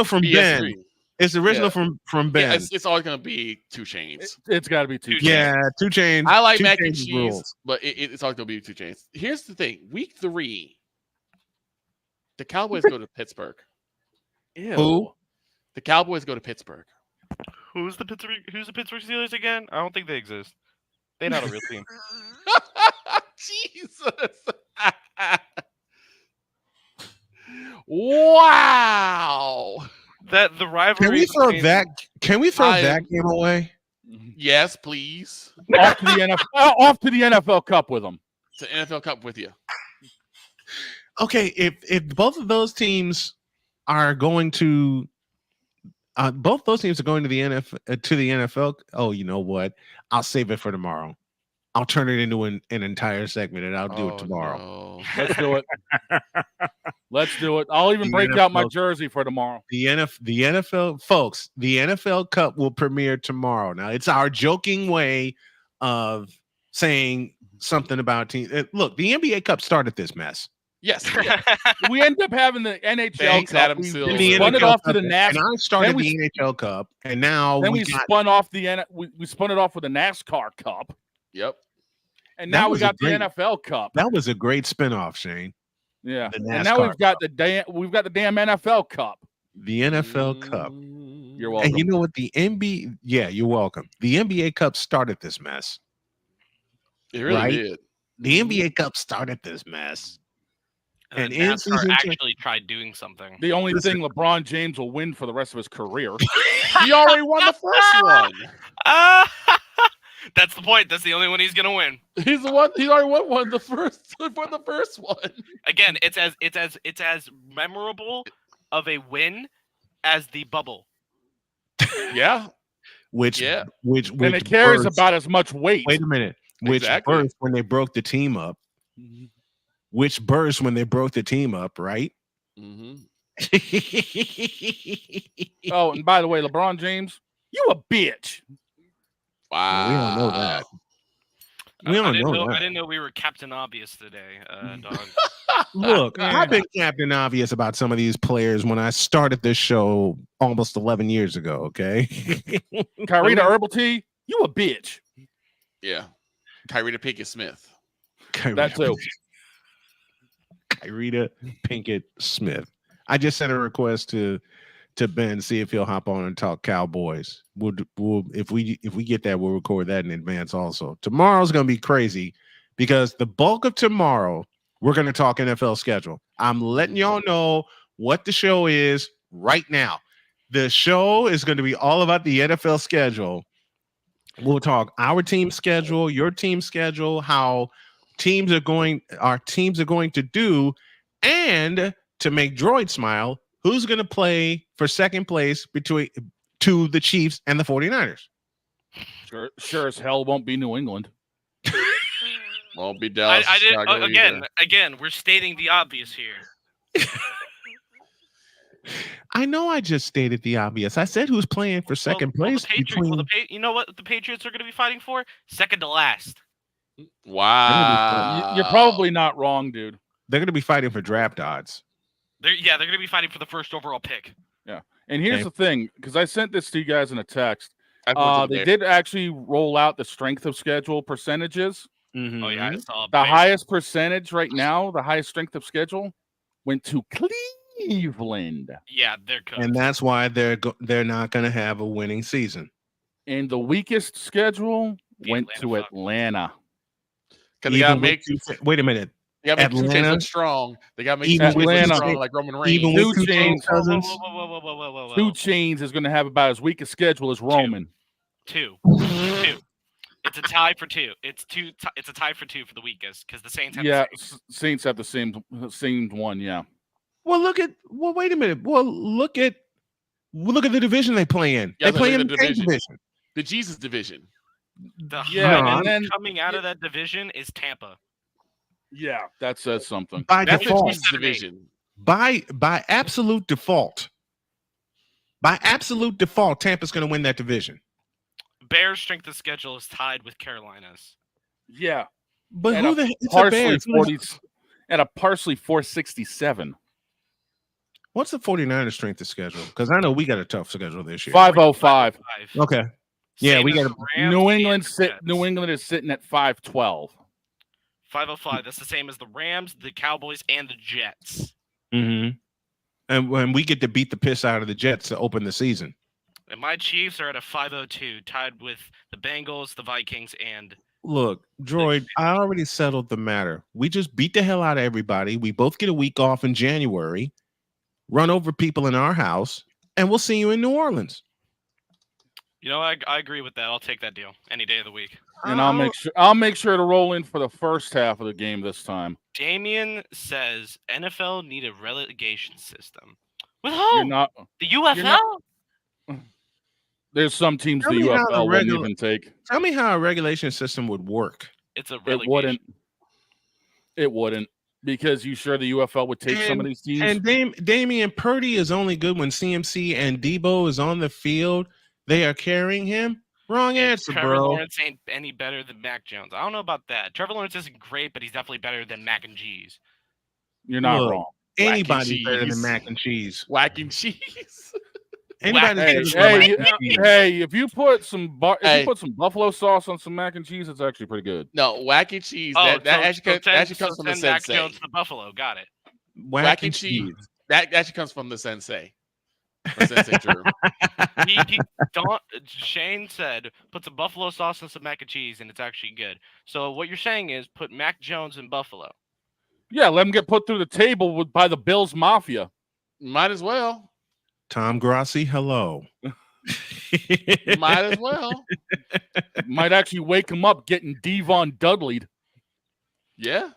from Ben. Yeah, it's always gonna be 2 Chainz. It's got to be 2 Chainz. Yeah, 2 Chainz. I like 2 Mac and Chainz Cheese, rules. but it's always gonna be 2 Chainz. Here's the thing: Week 3, the Cowboys go to Pittsburgh. Ew. Who? The Cowboys go to Pittsburgh. Who's the Pittsburgh Steelers again? I don't think they exist. They're not a real team. Jesus. Wow. That the rivalry. Can we throw that game away? Yes, please. Off to the NFL Cup with them. To NFL Cup with you. Okay, if both of those teams are going to the NFL. Oh, you know what? I'll save it for tomorrow. I'll turn it into an entire segment, and I'll do it tomorrow. No. Let's do it. Let's do it. I'll even break out my jersey for tomorrow. The NFL, folks, the NFL Cup will premiere tomorrow. Now, it's our joking way of saying something about team. Look, the NBA Cup started this mess. Yes. We ended up having the NHL Thanks, Cup. Adam We Silver. spun it off to the NASCAR. And I started the NHL Cup, and now then we spun off we spun it off with the NASCAR Cup. Yep. And now we got the NFL Cup. That was a great spinoff, Shane. Yeah. And now we've got the damn NFL Cup. The NFL Cup. You're welcome. And you know what? The NBA, yeah, you're welcome. The NBA Cup started this mess. It really did. The NBA Cup started this mess. And NASCAR actually tried doing something. The only thing LeBron James will win for the rest of his career. He already won the first one. That's the point. That's the only one he's gonna win. He's the one. He's already won one. The first one. Again, it's as memorable of a win as the bubble. Yeah. Which and it carries about as much weight. Wait a minute. Which burst when they broke the team up. Mm-hmm. Which burst when they broke the team up, right? Mm-hmm. Oh, and by the way, LeBron James, you a bitch. Wow. We don't know that. I didn't know we were Captain Obvious today, Dawg. Look, I've been Captain Obvious about some of these players when I started this show almost 11 years ago, okay? Kyrita Herbal Tea, you a bitch. Yeah. Kyrita Pinkett Smith. That's it. Kyrita Pinkett Smith. I just sent a request to Ben, see if he'll hop on and talk Cowboys. We'll if we get that, we'll record that in advance also. Tomorrow's gonna be crazy because the bulk of tomorrow we're gonna talk NFL schedule. I'm letting y'all know what the show is right now. The show is going to be all about the NFL schedule. We'll talk our team schedule, your team schedule, how our teams are going to do, and to make Droid smile, who's going to play for second place between the Chiefs and the 49ers? Sure as hell won't be New England. Won't be Dallas. Again, we're stating the obvious here. I know I just stated the obvious. I said who's playing for second place. You know what the Patriots are going to be fighting for? Second to last. Wow. You're probably not wrong, dude. They're going to be fighting for draft odds. They're going to be fighting for the first overall pick. Yeah. And here's the thing, because I sent this to you guys in a text. They did actually roll out the strength of schedule percentages. Mm-hmm. Oh, yeah. I saw the highest percentage right now, the highest strength of schedule, went to Cleveland. Yeah, they're cooked. And that's why they're not going to have a winning season. And the weakest schedule went to Atlanta. Because they got to make wait a minute. They got to make Atlanta look strong. They got to make Atlanta strong like Roman Reigns. Even with 2 Chainz Cousins. 2 Chainz is going to have about as weak a schedule as Roman. Two. It's a tie for 2. It's a tie for 2 for the weakest because the Saints have Saints have the same one. Yeah. Well, wait a minute. Well, look at the division they play in. Yeah, They play in the the same division. division. The Jesus division. The Yeah, hottest and then coming out of that division is Tampa. yeah, that says something. By That's the default. Jesus division. By absolute default. By absolute default, Tampa's going to win that division. Bears' strength of schedule is tied with Carolina's. Yeah, But at who a the heck is the parsley Bears? 40 at a parsley 467. What's the 49ers strength of schedule? Because I know we got a tough schedule this year. 505. Okay. Yeah, Same we as got the Rams New and England the Jets. New England is sitting at 512. 505. That's the same as the Rams, the Cowboys, and the Jets. Mm-hmm. And when we get to beat the piss out of the Jets to open the season. And my Chiefs are at a 502, tied with the Bengals, the Vikings, and Look, Droid, I already settled the matter. We just beat the hell out of everybody. We both get a week off in January, run over people in our house, and we'll see you in New Orleans. you know, I agree with that. I'll take that deal any day of the week. And I'll make sure to roll in for the first half of the game this time. Damien says NFL need a relegation system. With You're who? not, The UFL? there's some teams Tell the me how UFL wouldn't even take. Tell me how a regulation system would work. It's a It relegation. wouldn't. Because you sure the UFL would take some of these teams? And Damian Purdy is only good when CMC and Debo is on the field. They are carrying him. Wrong answer, Trevor bro. Lawrence ain't any better than Mac Jones. I don't know about that. Trevor Lawrence isn't great, but he's definitely better than Mac and Cheese. You're not Look, wrong. Anybody's better than mac and cheese. Whack and cheese. Anybody's better than mac and cheese. Hey, if you put some buffalo sauce on some mac and cheese, it's actually pretty good. No, whack and cheese. Oh, that actually comes from the send Mac sensei. Jones to Buffalo. Got it. Whack and cheese. That actually comes from the sensei. Or Sensei Drew. Shane said, put some buffalo sauce and some mac and cheese, and it's actually good. So what you're saying is put Mac Jones in Buffalo. Yeah, let him get put through the table by the Bills Mafia. Might as well. Tom Grassi, hello. Might as well. Might actually wake him up getting Devon Dudley'd. Yeah.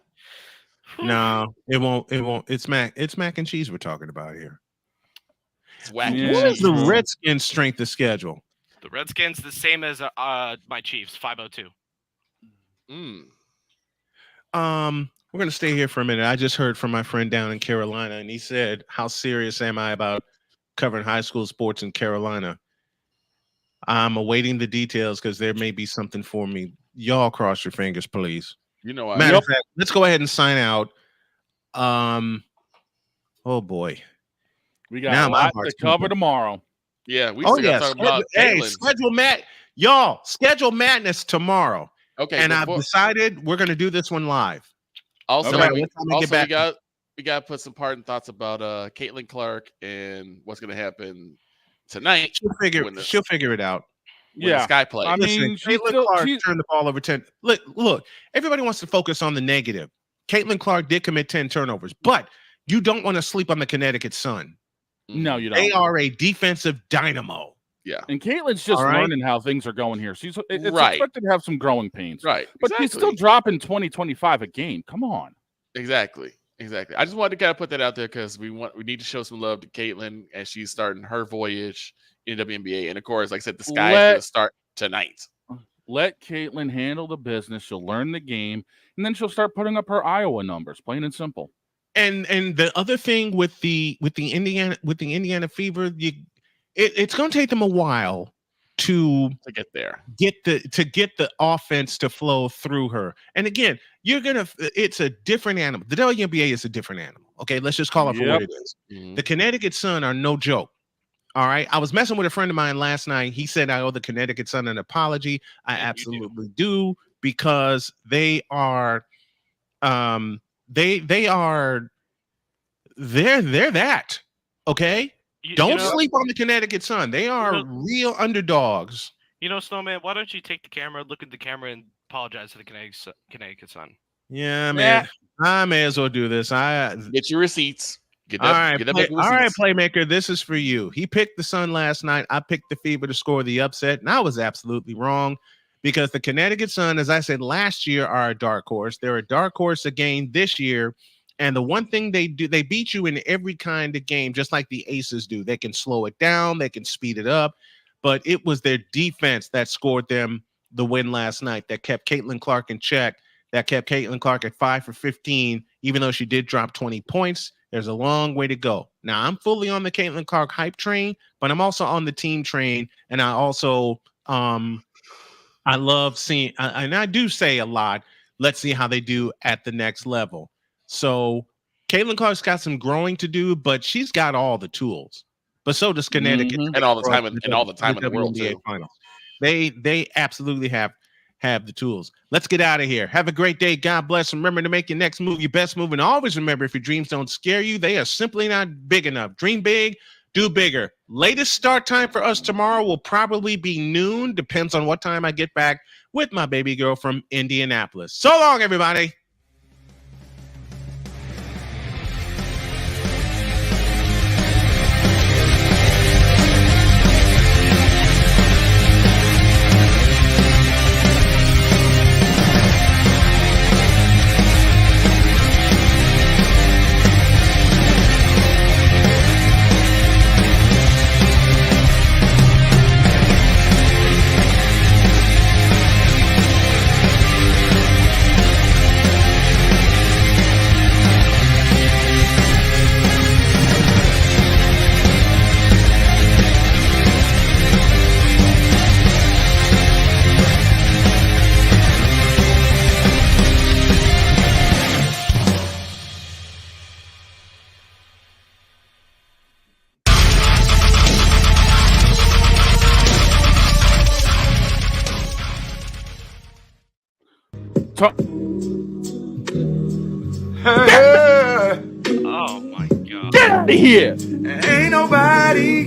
No, it won't. It won't. It's mac and cheese we're talking about here. What is the Redskins' strength of schedule? The Redskins the same as my Chiefs, 502. We're gonna stay here for a minute. I just heard from my friend down in Carolina, and he said, "How serious am I about covering high school sports in Carolina?" I'm awaiting the details because there may be something for me. Y'all cross your fingers, please. You know, matter of fact, let's go ahead and sign out. Oh boy. We got a lot to cover tomorrow. Yeah, we still got to talk about schedule madness tomorrow. Okay, and I've decided we're going to do this one live. Also, okay. we got to put some parting thoughts about Caitlin Clark and what's going to happen tonight. She'll figure it out. Yeah, Sky play. I mean, Caitlin Clark turned the ball over 10. Look, everybody wants to focus on the negative. Caitlin Clark did commit 10 turnovers, but you don't want to sleep on the Connecticut Sun. No, you don't. They are a defensive dynamo. Yeah. And Caitlin's just learning how things are going here. It's expected to have some growing pains. Right. But he's still dropping 20-25 a game. Come on. Exactly. I just wanted to kind of put that out there because we need to show some love to Caitlin as she's starting her voyage in WNBA. And of course, like I said, the sky is going to start tonight. Let Caitlin handle the business. She'll learn the game, and then she'll start putting up her Iowa numbers, plain and simple. And the other thing with the Indiana Fever, it's going to take them a while to get there, get the offense to flow through her. And again, it's a different animal. The WNBA is a different animal. Okay, let's just call it for what it is. The Connecticut Sun are no joke. All right, I was messing with a friend of mine last night. He said I owe the Connecticut Sun an apology. I absolutely do because they are. They're that. Okay. Don't sleep on the Connecticut Sun. They are real underdogs. You know, Snowman, why don't you take the camera, look at the camera, and apologize to the Connecticut Sun? Yeah, man. I may as well do this. Get your receipts. All right, Playmaker, this is for you. He picked the Sun last night. I picked the Fever to score the upset, and I was absolutely wrong because the Connecticut Sun, as I said last year, are a dark horse. They're a dark horse again this year. And the one thing they do, they beat you in every kind of game, just like the Aces do. They can slow it down, they can speed it up, but it was their defense that scored them the win last night, that kept Caitlin Clark in check, that kept Caitlin Clark at 5 for 15, even though she did drop 20 points. There's a long way to go. Now, I'm fully on the Caitlin Clark hype train, but I'm also on the team train, and I also I love seeing, and I do say a lot, let's see how they do at the next level. So Caitlin Clark's got some growing to do, but she's got all the tools. But so does Connecticut, and all the time in the world WNBA too. Finals. They absolutely have the tools. Let's get out of here. Have a great day. God bless. Remember to make your next move your best move, and always remember, if your dreams don't scare you, they are simply not big enough. Dream big, do bigger. Latest start time for us tomorrow will probably be noon. Depends on what time I get back with my baby girl from Indianapolis. So long, everybody. Oh my God. Get out of here. Ain't nobody